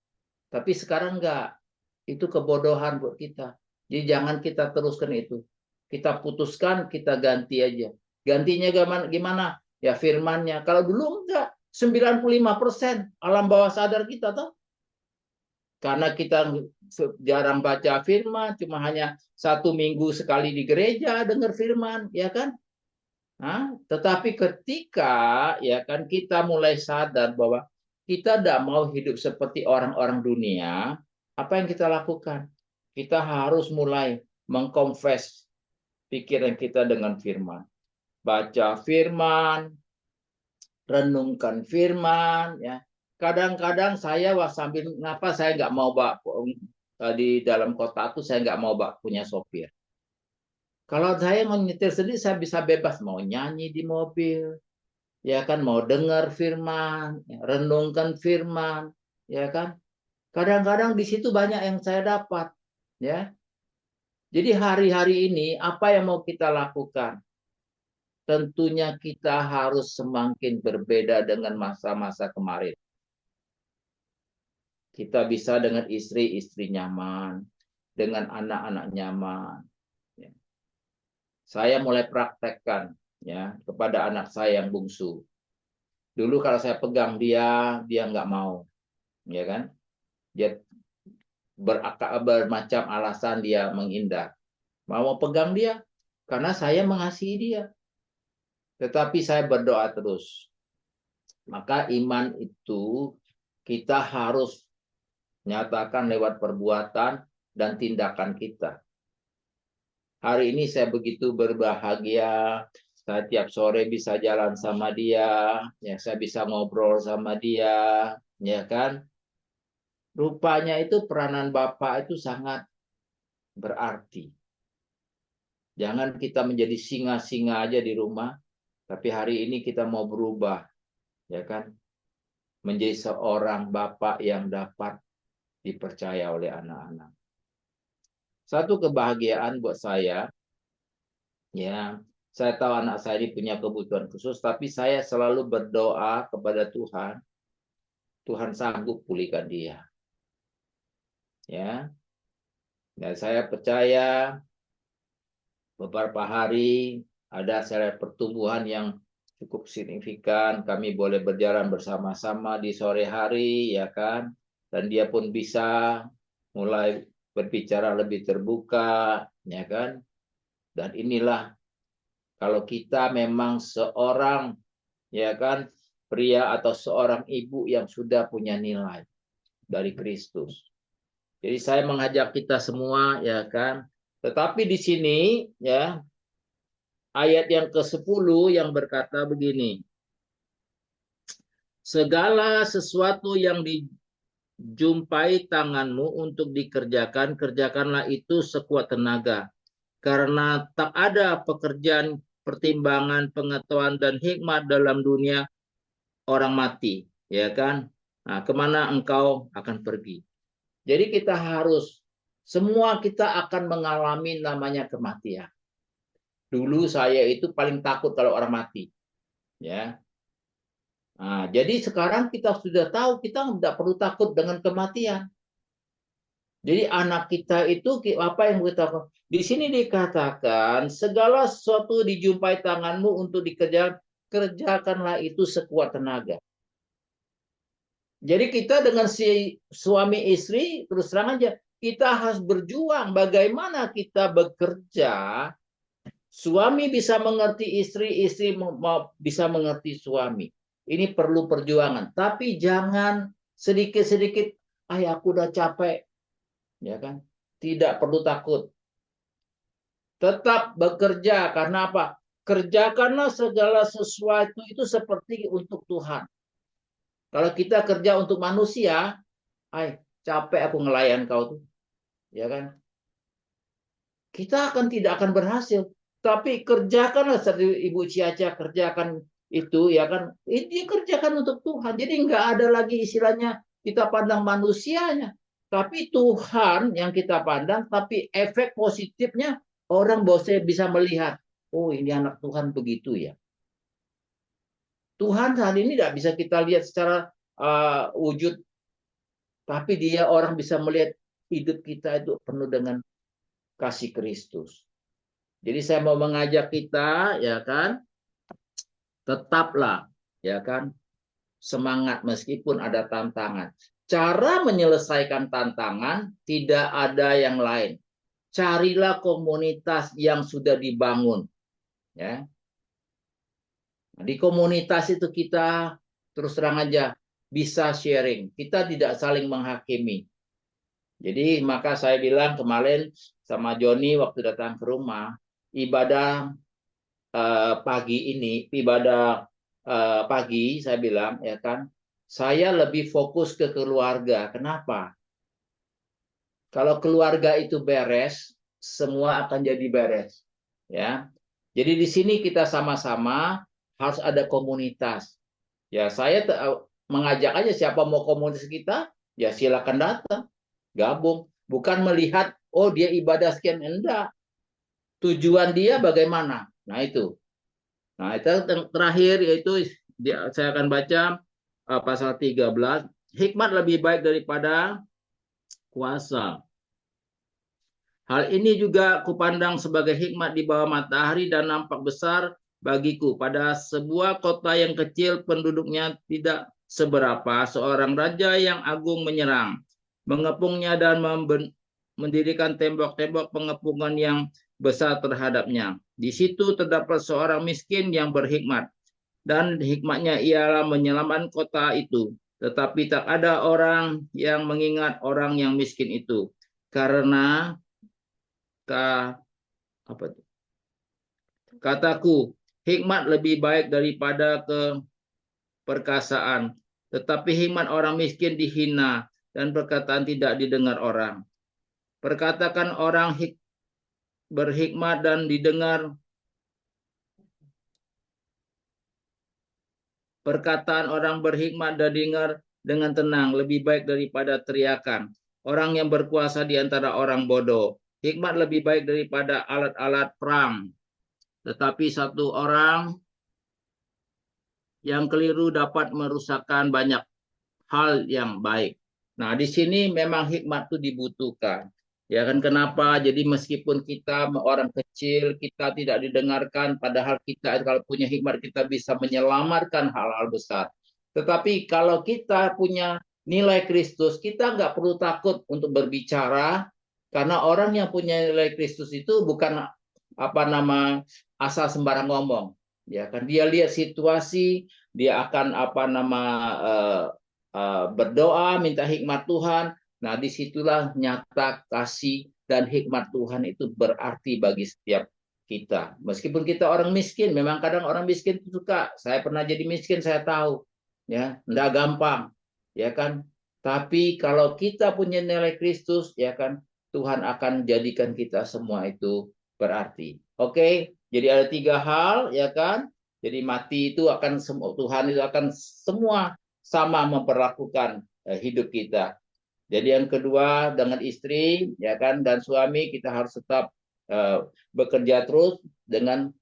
Tapi sekarang enggak. Itu kebodohan buat kita. Jadi jangan kita teruskan itu. Kita putuskan, kita ganti aja. Gantinya gimana? Ya firmannya. Kalau dulu enggak. 95% alam bawah sadar kita tuh. Karena kita jarang baca firman, cuma hanya 1 minggu sekali di gereja dengar firman, ya kan? Nah, tetapi ketika ya kan kita mulai sadar bahwa kita tidak mau hidup seperti orang-orang dunia, apa yang kita lakukan? Kita harus mulai mengkonfes pikiran kita dengan firman. Baca firman, renungkan firman, ya. Kadang-kadang saya sambil ngapa saya nggak mau di dalam kota itu saya nggak mau punya sopir. Kalau saya mau nyetir sendiri, saya bisa bebas mau nyanyi di mobil, ya kan, mau dengar firman, ya, renungkan firman, ya kan. Kadang-kadang di situ banyak yang saya dapat, ya. Jadi hari-hari ini apa yang mau kita lakukan? Tentunya kita harus semakin berbeda dengan masa-masa kemarin. Kita bisa dengan istri nyaman, dengan anak-anak nyaman. Ya. Saya mulai praktekkan ya kepada anak saya yang bungsu. Dulu kalau saya pegang dia nggak mau, ya kan? Dia bermacam alasan dia menghindar. Mau pegang dia karena saya mengasihi dia. Tetapi saya berdoa terus. Maka iman itu kita harus nyatakan lewat perbuatan dan tindakan kita. Hari ini saya begitu berbahagia, saya tiap sore bisa jalan sama dia, ya saya bisa ngobrol sama dia, ya kan? Rupanya itu peranan Bapak itu sangat berarti. Jangan kita menjadi singa-singa aja di rumah, tapi hari ini kita mau berubah, ya kan? Menjadi seorang Bapak yang dapat dipercaya oleh anak-anak. Satu kebahagiaan buat saya, ya, saya tahu anak saya ini punya kebutuhan khusus, tapi saya selalu berdoa kepada Tuhan, Tuhan sanggup pulihkan dia. Ya, dan saya percaya beberapa hari ada saya pertumbuhan yang cukup signifikan. Kami boleh berjalan bersama-sama di sore hari, ya kan? Dan dia pun bisa mulai berbicara lebih terbuka, ya kan? Dan inilah kalau kita memang seorang, ya kan, pria atau seorang ibu yang sudah punya nilai dari Kristus. Jadi saya mengajak kita semua, ya kan. Tetapi di sini, ya, ayat yang ke-10 yang berkata begini. Segala sesuatu yang dijumpai tanganmu untuk dikerjakan, kerjakanlah itu sekuat tenaga. Karena tak ada pekerjaan, pertimbangan, pengetahuan, dan hikmat dalam dunia orang mati. Ya kan? Nah, kemana engkau akan pergi? Jadi kita harus, semua kita akan mengalami namanya kematian. Dulu saya itu paling takut kalau orang mati. Ya. Nah, jadi sekarang kita sudah tahu kita tidak perlu takut dengan kematian. Jadi anak kita itu apa yang kita di sini dikatakan segala sesuatu dijumpai tanganmu untuk dikerjakan, kerjakanlah itu sekuat tenaga. Jadi kita dengan si suami istri terus terang aja kita harus berjuang bagaimana kita bekerja. Suami bisa mengerti istri, istri bisa mengerti suami. Ini perlu perjuangan. Tapi jangan sedikit-sedikit, aku udah capek, ya kan? Tidak perlu takut. Tetap bekerja karena apa? Kerjakanlah segala sesuatu itu seperti untuk Tuhan. Kalau kita kerja untuk manusia, capek aku ngelayan kau tuh, ya kan? Kita tidak akan berhasil. Tapi kerjakanlah seperti Ibu Ciaca kerjakan itu, ya kan? Ini kerjakan untuk Tuhan. Jadi nggak ada lagi istilahnya kita pandang manusianya, tapi Tuhan yang kita pandang. Tapi efek positifnya orang bisa melihat, oh ini anak Tuhan begitu ya. Tuhan saat ini tidak bisa kita lihat secara wujud, tapi dia orang bisa melihat hidup kita itu penuh dengan kasih Kristus. Jadi saya mau mengajak kita, ya kan, tetaplah, ya kan, semangat meskipun ada tantangan. Cara menyelesaikan tantangan tidak ada yang lain. Carilah komunitas yang sudah dibangun, ya. Nah, di komunitas itu kita terus terang aja bisa sharing. Kita tidak saling menghakimi. Jadi maka saya bilang kemarin sama Joni waktu datang ke rumah, ibadah pagi ini, ibadah pagi, saya bilang, ya kan, saya lebih fokus ke keluarga. Kenapa? Kalau keluarga itu beres, semua akan jadi beres. Ya, jadi di sini kita sama-sama harus ada komunitas. Ya, saya mengajak aja siapa mau komunitas kita, ya silakan datang, gabung. Bukan melihat, oh dia ibadah sekian, enggak. Tujuan dia bagaimana? Nah itu. Nah, itu yang terakhir yaitu saya akan baca pasal 13. Hikmat lebih baik daripada kuasa. Hal ini juga kupandang sebagai hikmat di bawah matahari dan nampak besar bagiku. Pada sebuah kota yang kecil penduduknya tidak seberapa, seorang raja yang agung menyerang, mengepungnya dan mendirikan tembok-tembok pengepungan yang besar terhadapnya. Di situ terdapat seorang miskin yang berhikmat, dan hikmatnya ialah menyelamatkan kota itu. Tetapi tak ada orang yang mengingat orang yang miskin itu, karena kataku, hikmat lebih baik daripada keperkasaan, tetapi hikmat orang miskin dihina dan perkataan tidak didengar orang. Perkatakan orang berhikmat dan didengar, perkataan orang berhikmat dan didengar dengan tenang lebih baik daripada teriakan orang yang berkuasa di antara orang bodoh. Hikmat lebih baik daripada alat-alat perang, tetapi satu orang yang keliru dapat merusakkan banyak hal yang baik. Nah, di sini memang hikmat itu dibutuhkan. Ya kan, kenapa? Jadi meskipun kita orang kecil, kita tidak didengarkan, padahal kita kalau punya hikmat kita bisa menyelamatkan hal-hal besar. Tetapi kalau kita punya nilai Kristus, kita nggak perlu takut untuk berbicara, karena orang yang punya nilai Kristus itu bukan asal sembarang ngomong. Ya kan, dia lihat situasi, dia akan berdoa minta hikmat Tuhan. Nah, disitulah nyata kasih dan hikmat Tuhan itu berarti bagi setiap kita. Meskipun kita orang miskin, memang kadang orang miskin itu suka. Saya pernah jadi miskin, saya tahu, ya, enggak gampang, ya kan. Tapi kalau kita punya nilai Kristus, ya kan, Tuhan akan jadikan kita semua itu berarti. Oke, jadi ada 3 hal, ya kan. Jadi mati itu akan Tuhan itu akan semua sama memperlakukan hidup kita. Jadi yang kedua dengan istri, ya kan, dan suami kita harus tetap bekerja terus dengan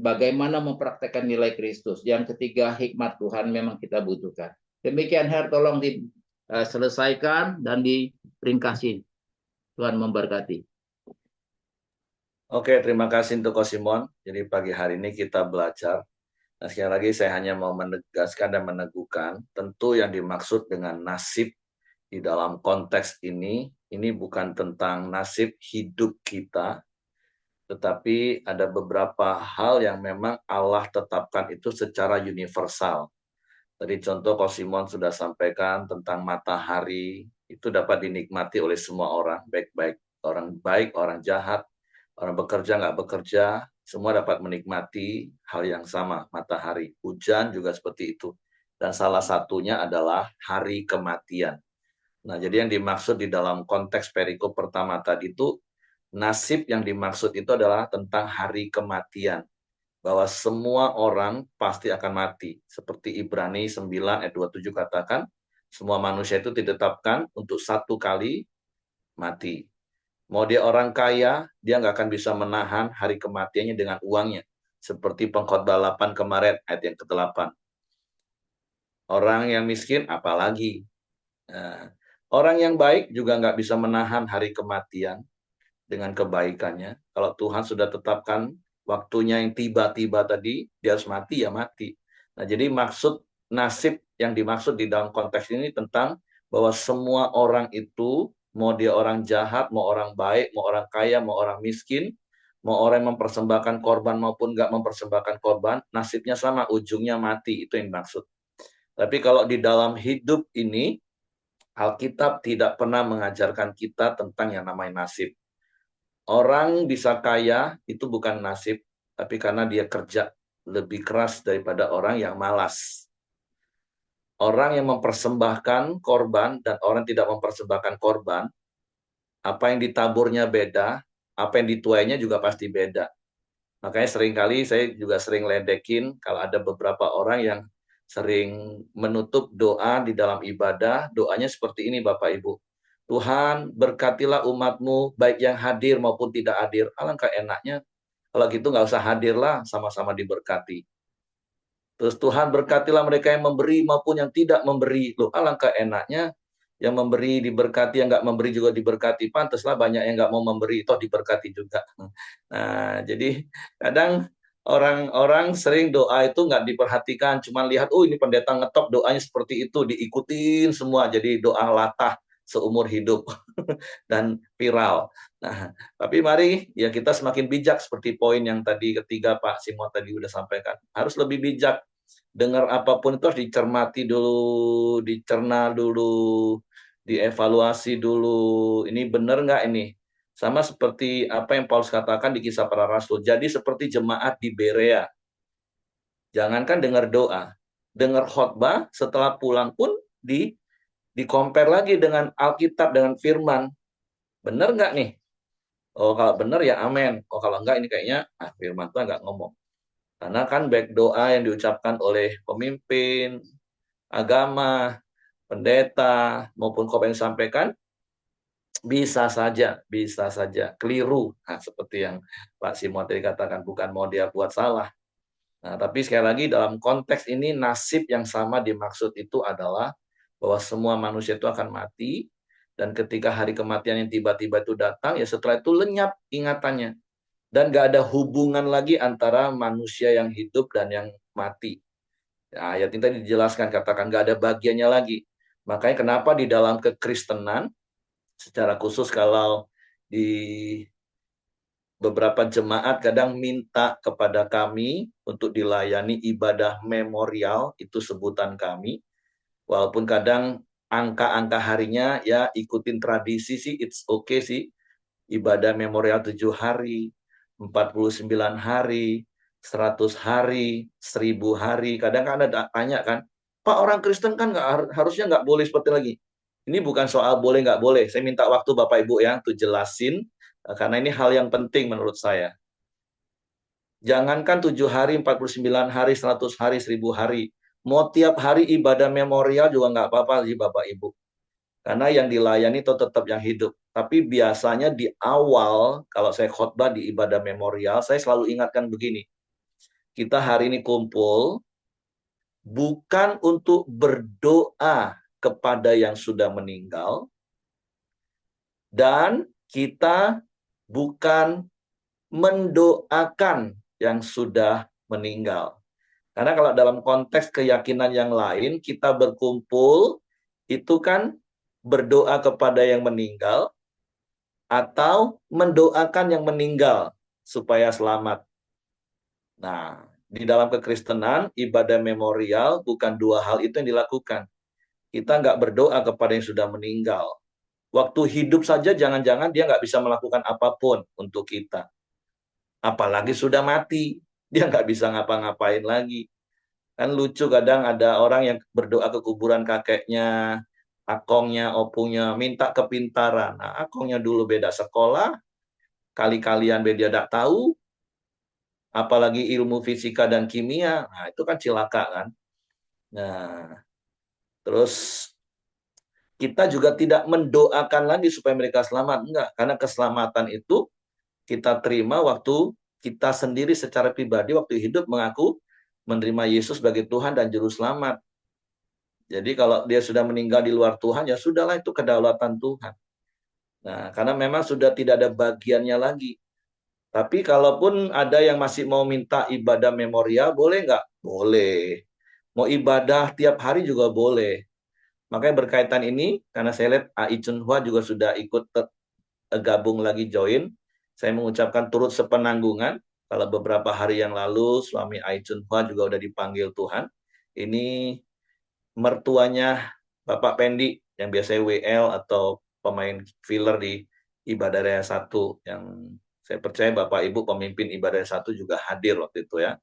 bagaimana mempraktekkan nilai Kristus. Yang ketiga, hikmat Tuhan memang kita butuhkan. Demikian, Her, tolong diselesaikan dan diringkasi. Tuhan memberkati. Oke, terima kasih untuk Ko Simon. Jadi pagi hari ini kita belajar. Nah, sekali lagi saya hanya mau menegaskan dan meneguhkan, tentu yang dimaksud dengan nasib di dalam konteks ini bukan tentang nasib hidup kita, tetapi ada beberapa hal yang memang Allah tetapkan itu secara universal. Tadi contoh Ko Simon sudah sampaikan tentang matahari, itu dapat dinikmati oleh semua orang, baik, orang jahat, orang bekerja, nggak bekerja, semua dapat menikmati hal yang sama, matahari. Hujan juga seperti itu. Dan salah satunya adalah hari kematian. Nah, jadi yang dimaksud di dalam konteks perikop pertama tadi itu, nasib yang dimaksud itu adalah tentang hari kematian. Bahwa semua orang pasti akan mati. Seperti Ibrani 9 ayat 27 katakan, semua manusia itu ditetapkan untuk satu kali mati. Mau dia orang kaya, dia nggak akan bisa menahan hari kematiannya dengan uangnya. Seperti Pengkhotbah 8 kemarin, ayat yang ke-8. Orang yang miskin, apalagi. Nah, orang yang baik juga nggak bisa menahan hari kematian dengan kebaikannya. Kalau Tuhan sudah tetapkan waktunya yang tiba-tiba tadi, dia harus mati, ya mati. Nah, jadi maksud nasib yang dimaksud di dalam konteks ini tentang bahwa semua orang itu, mau dia orang jahat, mau orang baik, mau orang kaya, mau orang miskin, mau orang yang mempersembahkan korban maupun nggak mempersembahkan korban, nasibnya sama, ujungnya mati, itu yang dimaksud. Tapi kalau di dalam hidup ini, Alkitab tidak pernah mengajarkan kita tentang yang namanya nasib. Orang bisa kaya itu bukan nasib, tapi karena dia kerja lebih keras daripada orang yang malas. Orang yang mempersembahkan korban dan orang tidak mempersembahkan korban, apa yang ditaburnya beda, apa yang dituainya juga pasti beda. Makanya seringkali saya juga sering ledekin kalau ada beberapa orang yang sering menutup doa di dalam ibadah, doanya seperti ini Bapak Ibu. Tuhan berkatilah umatmu baik yang hadir maupun tidak hadir. Alangkah enaknya kalau gitu nggak usah hadirlah, sama-sama diberkati. Terus Tuhan berkatilah mereka yang memberi maupun yang tidak memberi. Loh, alangkah enaknya yang memberi diberkati, yang nggak memberi juga diberkati. Pantaslah banyak yang nggak mau memberi, toh diberkati juga. Nah, jadi kadang orang-orang sering doa itu nggak diperhatikan, cuma lihat, oh ini pendeta ngetop doanya seperti itu, diikutin semua, jadi doa latah seumur hidup dan viral. Nah, tapi mari ya kita semakin bijak seperti poin yang tadi ketiga Pak Simon tadi udah sampaikan. Harus lebih bijak. Dengar apapun itu harus dicermati dulu, dicerna dulu, dievaluasi dulu. Ini benar nggak ini? Sama seperti apa yang Paulus katakan di Kisah Para Rasul. Jadi seperti jemaat di Berea. Jangankan dengar doa, dengar khotbah, setelah pulang pun di-compare lagi dengan Alkitab, dengan firman. Benar nggak nih? Oh, kalau benar ya amin. Oh, kalau enggak ini kayaknya firman Tuhan nggak ngomong. Karena kan baik doa yang diucapkan oleh pemimpin, agama, pendeta, maupun khotbah yang disampaikan, bisa saja keliru. Nah, seperti yang Pak Simon tadi katakan, bukan mau dia buat salah. Nah, tapi sekali lagi dalam konteks ini nasib yang sama dimaksud itu adalah bahwa semua manusia itu akan mati, dan ketika hari kematian yang tiba-tiba itu datang, ya setelah itu lenyap ingatannya. Dan nggak ada hubungan lagi antara manusia yang hidup dan yang mati. Nah, ayat ini tadi dijelaskan, katakan nggak ada bagiannya lagi. Makanya kenapa di dalam kekristenan, secara khusus kalau di beberapa jemaat kadang minta kepada kami untuk dilayani ibadah memorial, itu sebutan kami. Walaupun kadang angka-angka harinya ya ikutin tradisi sih, it's okay sih. Ibadah memorial 7 hari, 49 hari, 100 hari, 1000 hari. Kadang kan ada tanya kan, Pak, orang Kristen kan harusnya nggak boleh seperti lagi. Ini bukan soal boleh nggak boleh. Saya minta waktu Bapak Ibu ya untuk jelasin, karena ini hal yang penting menurut saya. Jangankan 7 hari, 49 hari, 100 hari, 1000 hari. Mau tiap hari ibadah memorial juga nggak apa-apa sih Bapak Ibu. Karena yang dilayani itu tetap yang hidup. Tapi biasanya di awal, kalau saya khotbah di ibadah memorial, saya selalu ingatkan begini. kita hari ini kumpul bukan untuk berdoa kepada yang sudah meninggal, dan kita bukan mendoakan yang sudah meninggal. Karena kalau dalam konteks keyakinan yang lain, kita berkumpul itu kan berdoa kepada yang meninggal atau mendoakan yang meninggal supaya selamat. Nah, di dalam kekristenan, ibadah memorial bukan dua hal itu yang dilakukan. Kita nggak berdoa kepada yang sudah meninggal. Waktu hidup saja jangan-jangan dia nggak bisa melakukan apapun untuk kita. Apalagi sudah mati, dia nggak bisa ngapa-ngapain lagi. Kan lucu kadang ada orang yang berdoa ke kuburan kakeknya, akongnya, opungnya, minta kepintaran. Nah, akongnya dulu beda sekolah, kali-kalian beda tidak tahu, apalagi ilmu fisika dan kimia. Nah, itu kan cilaka kan. Nah, terus kita juga tidak mendoakan lagi supaya mereka selamat. Enggak, karena keselamatan itu kita terima waktu kita sendiri secara pribadi waktu hidup mengaku menerima Yesus sebagai Tuhan dan Juru Selamat. Jadi kalau dia sudah meninggal di luar Tuhan, ya sudahlah itu kedaulatan Tuhan. Nah, karena memang sudah tidak ada bagiannya lagi. Tapi kalaupun ada yang masih mau minta ibadah memorial, boleh nggak? Boleh. Mau ibadah tiap hari juga boleh. Makanya berkaitan ini, karena saya lihat Ai Chun Hua juga sudah ikut gabung lagi join. Saya mengucapkan turut sepenanggungan. Kalau beberapa hari yang lalu suami Ai Chun Hua juga udah dipanggil Tuhan. Ini mertuanya Bapak Pendi yang biasanya WL atau pemain filler di Ibadah Raya 1 yang saya percaya Bapak Ibu pemimpin Ibadah Raya 1 juga hadir waktu itu ya.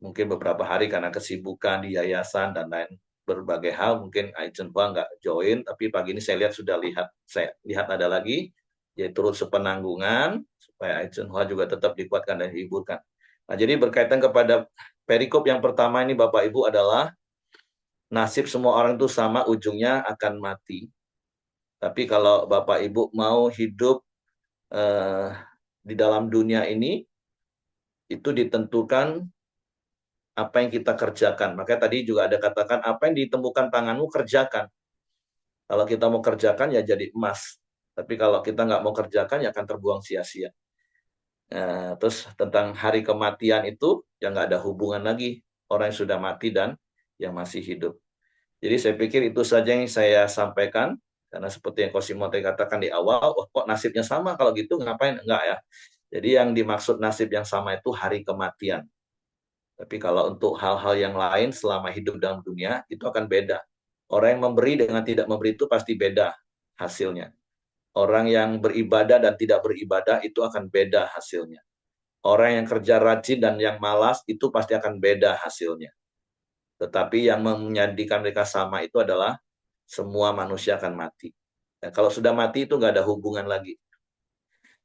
Mungkin beberapa hari karena kesibukan di yayasan dan lain berbagai hal mungkin Ai Chun Hua nggak join, tapi pagi ini saya lihat ada lagi, jadi turut sepenanggungan supaya Ai Chun Hua juga tetap dikuatkan dan dihiburkan. Nah, jadi berkaitan kepada perikop yang pertama ini Bapak Ibu adalah nasib semua orang itu sama, ujungnya akan mati. Tapi kalau Bapak Ibu mau hidup di dalam dunia ini, itu ditentukan apa yang kita kerjakan. Makanya tadi juga ada katakan, apa yang ditemukan tanganmu, kerjakan. Kalau kita mau kerjakan, ya jadi emas. Tapi kalau kita nggak mau kerjakan, ya akan terbuang sia-sia. Nah, terus tentang hari kematian itu, ya nggak ada hubungan lagi. Orang yang sudah mati dan yang masih hidup. Jadi saya pikir itu saja yang saya sampaikan. Karena seperti yang Cosimo tadi katakan di awal, oh, kok nasibnya sama, kalau gitu ngapain? Enggak ya. Jadi yang dimaksud nasib yang sama itu hari kematian. Tapi kalau untuk hal-hal yang lain selama hidup dalam dunia, itu akan beda. Orang yang memberi dengan tidak memberi itu pasti beda hasilnya. Orang yang beribadah dan tidak beribadah itu akan beda hasilnya. Orang yang kerja rajin dan yang malas itu pasti akan beda hasilnya. Tetapi yang menjadikan mereka sama itu adalah semua manusia akan mati. Dan kalau sudah mati itu nggak ada hubungan lagi.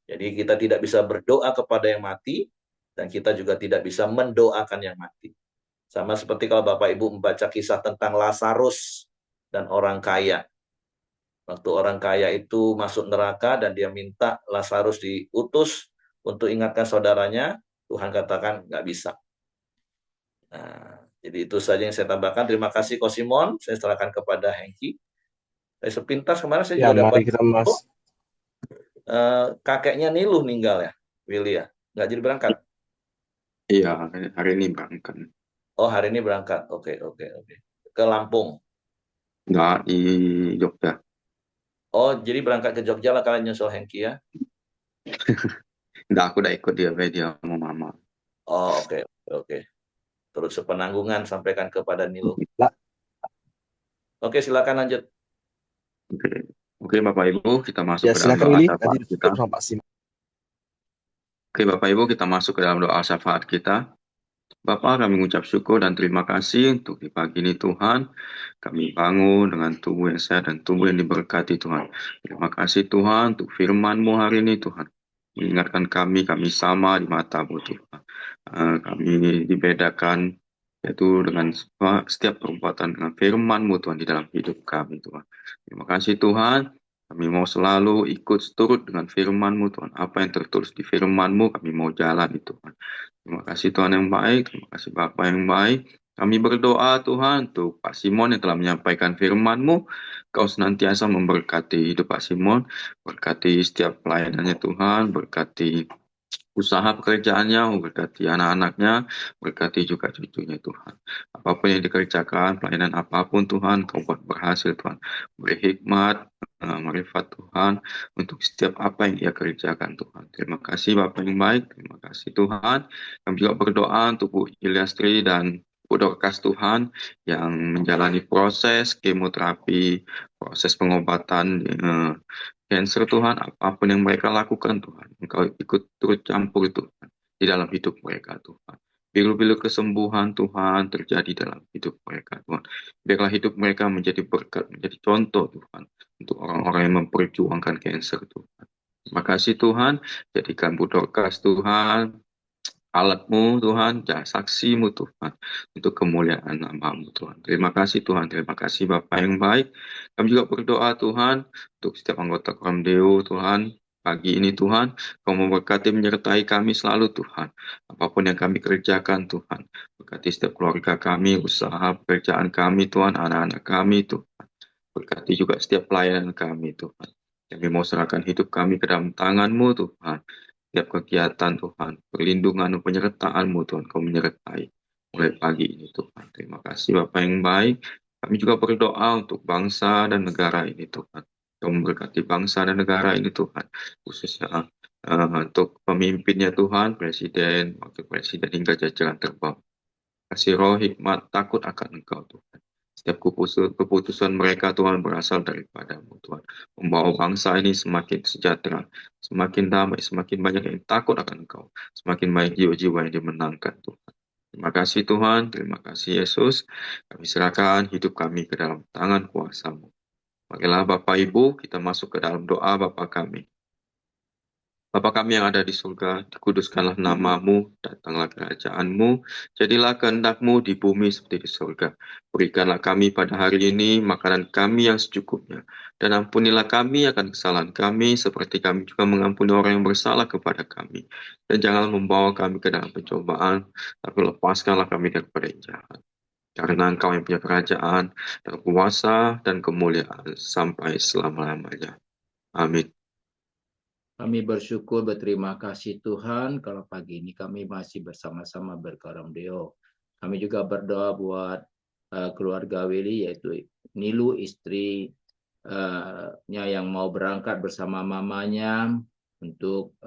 Jadi kita tidak bisa berdoa kepada yang mati, dan kita juga tidak bisa mendoakan yang mati. Sama seperti kalau Bapak Ibu membaca kisah tentang Lazarus dan orang kaya. Waktu orang kaya itu masuk neraka dan dia minta Lazarus diutus untuk ingatkan saudaranya, Tuhan katakan nggak bisa. Nah, jadi itu saja yang saya tambahkan. Terima kasih Kosimon. Saya serahkan kepada Hengki. Saya sepintas kemarin saya Ya, juga mari dapat kita Mas. kakeknya Niluh meninggal ya, Willy ya. Nggak jadi berangkat. Iya, hari ini berangkat. Oh, hari ini berangkat. Oke. Ke Lampung. Nggak di Jogja. Oh, jadi berangkat ke Jogja lah kalian nyusul Hengki ya. Nggak, aku udah ikut dia sama mama. Oh, oke. Terus sepenanggungan sampaikan kepada Niluh. Oke, silakan lanjut. Oke, Bapak Ibu, kita masuk Ya, ke dalam silakan doa Willy. syafaat Nanti kita. ditutup sama Pak Sim. Oke, Bapak Ibu, kita masuk ke dalam doa syafaat kita. Bapak, kami mengucap syukur dan terima kasih untuk di pagi ini Tuhan. Kami bangun dengan tubuh yang sehat dan tubuh yang diberkati Tuhan. Terima kasih Tuhan untuk firman-Mu hari ini Tuhan. Mengingatkan kami sama di mata-Mu Tuhan. Kami dibedakan yaitu dengan setiap perbuatan dengan firman-Mu Tuhan di dalam hidup kami Tuhan. Terima kasih Tuhan. Kami mau selalu ikut turut dengan firman-Mu, Tuhan. Apa yang tertulis di firman-Mu, kami mau jalan itu, Tuhan. Terima kasih Tuhan yang baik, terima kasih Bapa yang baik. Kami berdoa Tuhan untuk Pak Simon yang telah menyampaikan firman-Mu. Kau senantiasa memberkati hidup Pak Simon, berkati setiap pelayanannya Tuhan, berkati usaha pekerjaannya, berkati anak-anaknya, berkati juga cucunya Tuhan. Apapun yang dikerjakan, pelayanan apapun Tuhan, Kau buat berhasil Tuhan. Beri hikmat, marifat Tuhan untuk setiap apa yang ia kerjakan Tuhan. Terima kasih Bapak yang baik, terima kasih Tuhan. Kami juga berdoa untuk Bu Iliastri dan Bu Dorcas Tuhan yang menjalani proses kemoterapi, proses pengobatan cancer Tuhan, apapun yang mereka lakukan Tuhan, Engkau ikut turut campur Tuhan di dalam hidup mereka Tuhan. Bilu-bilu kesembuhan Tuhan terjadi dalam hidup mereka Tuhan. Biarlah hidup mereka menjadi berkat, menjadi contoh Tuhan untuk orang-orang yang memperjuangkan cancer Tuhan. Terima kasih Tuhan, jadikan Bu Dorcas Tuhan alat-Mu Tuhan, saksi-Mu Tuhan, untuk kemuliaan nama-Mu Tuhan. Terima kasih Tuhan, terima kasih Bapa yang baik. Kami juga berdoa Tuhan, untuk setiap anggota Koram Deo Tuhan, pagi ini Tuhan, Kau memberkati menyertai kami selalu Tuhan. Apapun yang kami kerjakan Tuhan, berkati setiap keluarga kami, usaha pekerjaan kami Tuhan, anak-anak kami Tuhan. Berkati juga setiap pelayanan kami Tuhan. Kami mau serahkan hidup kami ke dalam tangan-Mu Tuhan. Setiap kegiatan Tuhan, perlindungan dan penyertaan-Mu Tuhan, Kau menyertai mulai pagi ini Tuhan. Terima kasih Bapa yang baik. Kami juga berdoa untuk bangsa dan negara ini Tuhan. Kau memberkati bangsa dan negara ini Tuhan, khususnya untuk pemimpinnya Tuhan, Presiden, Wakil Presiden hingga jajaran terbawah. Kasih roh hikmat, takut akan Engkau Tuhan. Setiap keputusan mereka Tuhan berasal daripada-Mu Tuhan. Membawa bangsa ini semakin sejahtera, semakin damai, semakin banyak yang takut akan Engkau. Semakin banyak jiwa-jiwa yang dimenangkan Tuhan. Terima kasih Tuhan, terima kasih Yesus. Kami serahkan hidup kami ke dalam tangan kuasa-Mu. Marilah Bapak Ibu, kita masuk ke dalam doa Bapa kami. Bapa kami yang ada di surga, dikuduskanlah nama-Mu, datanglah kerajaan-Mu, jadilah kehendak-Mu di bumi seperti di surga. Berikanlah kami pada hari ini makanan kami yang secukupnya, dan ampunilah kami akan kesalahan kami, seperti kami juga mengampuni orang yang bersalah kepada kami. Dan janganlah membawa kami ke dalam pencobaan, tapi lepaskanlah kami daripada yang jahat. Karena Engkau yang punya kerajaan, dan kuasa, dan kemuliaan, sampai selama-lamanya. Amin. Kami bersyukur, berterima kasih Tuhan kalau pagi ini kami masih bersama-sama berkoram deo. Kami juga berdoa buat keluarga Willy, yaitu Nilu, istrinya yang mau berangkat bersama mamanya untuk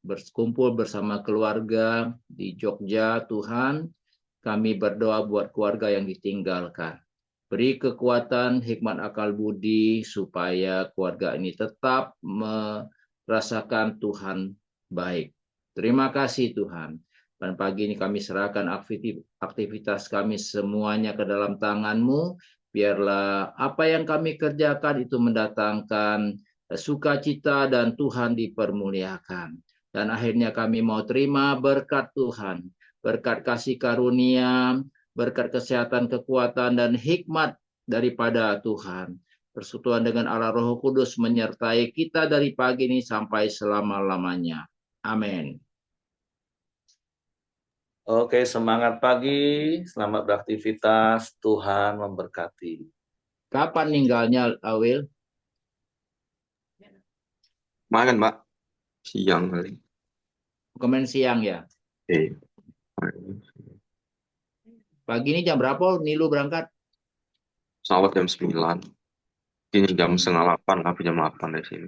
berkumpul bersama keluarga di Jogja. Tuhan, kami berdoa buat keluarga yang ditinggalkan. Beri kekuatan, hikmat, akal budi supaya keluarga ini tetap merasakan Tuhan baik. Terima kasih Tuhan. Dan pagi ini kami serahkan aktivitas kami semuanya ke dalam tangan-Mu. Biarlah apa yang kami kerjakan itu mendatangkan sukacita dan Tuhan dipermuliakan. Dan akhirnya kami mau terima berkat Tuhan, berkat kasih karunia, berkat kesehatan, kekuatan, dan hikmat daripada Tuhan. Persekutuan dengan Allah Roh Kudus menyertai kita dari pagi ini sampai selama-lamanya. Amin. Oke, semangat pagi, selamat beraktivitas, Tuhan memberkati. Kapan ninggalnya, Awil? Kemarin, Mbak. Siang kali. Komen siang ya? Pagi ini jam berapa Nilu berangkat? Pesawat jam 9. Ini jam 7:30 lah, jam 8 dari sini.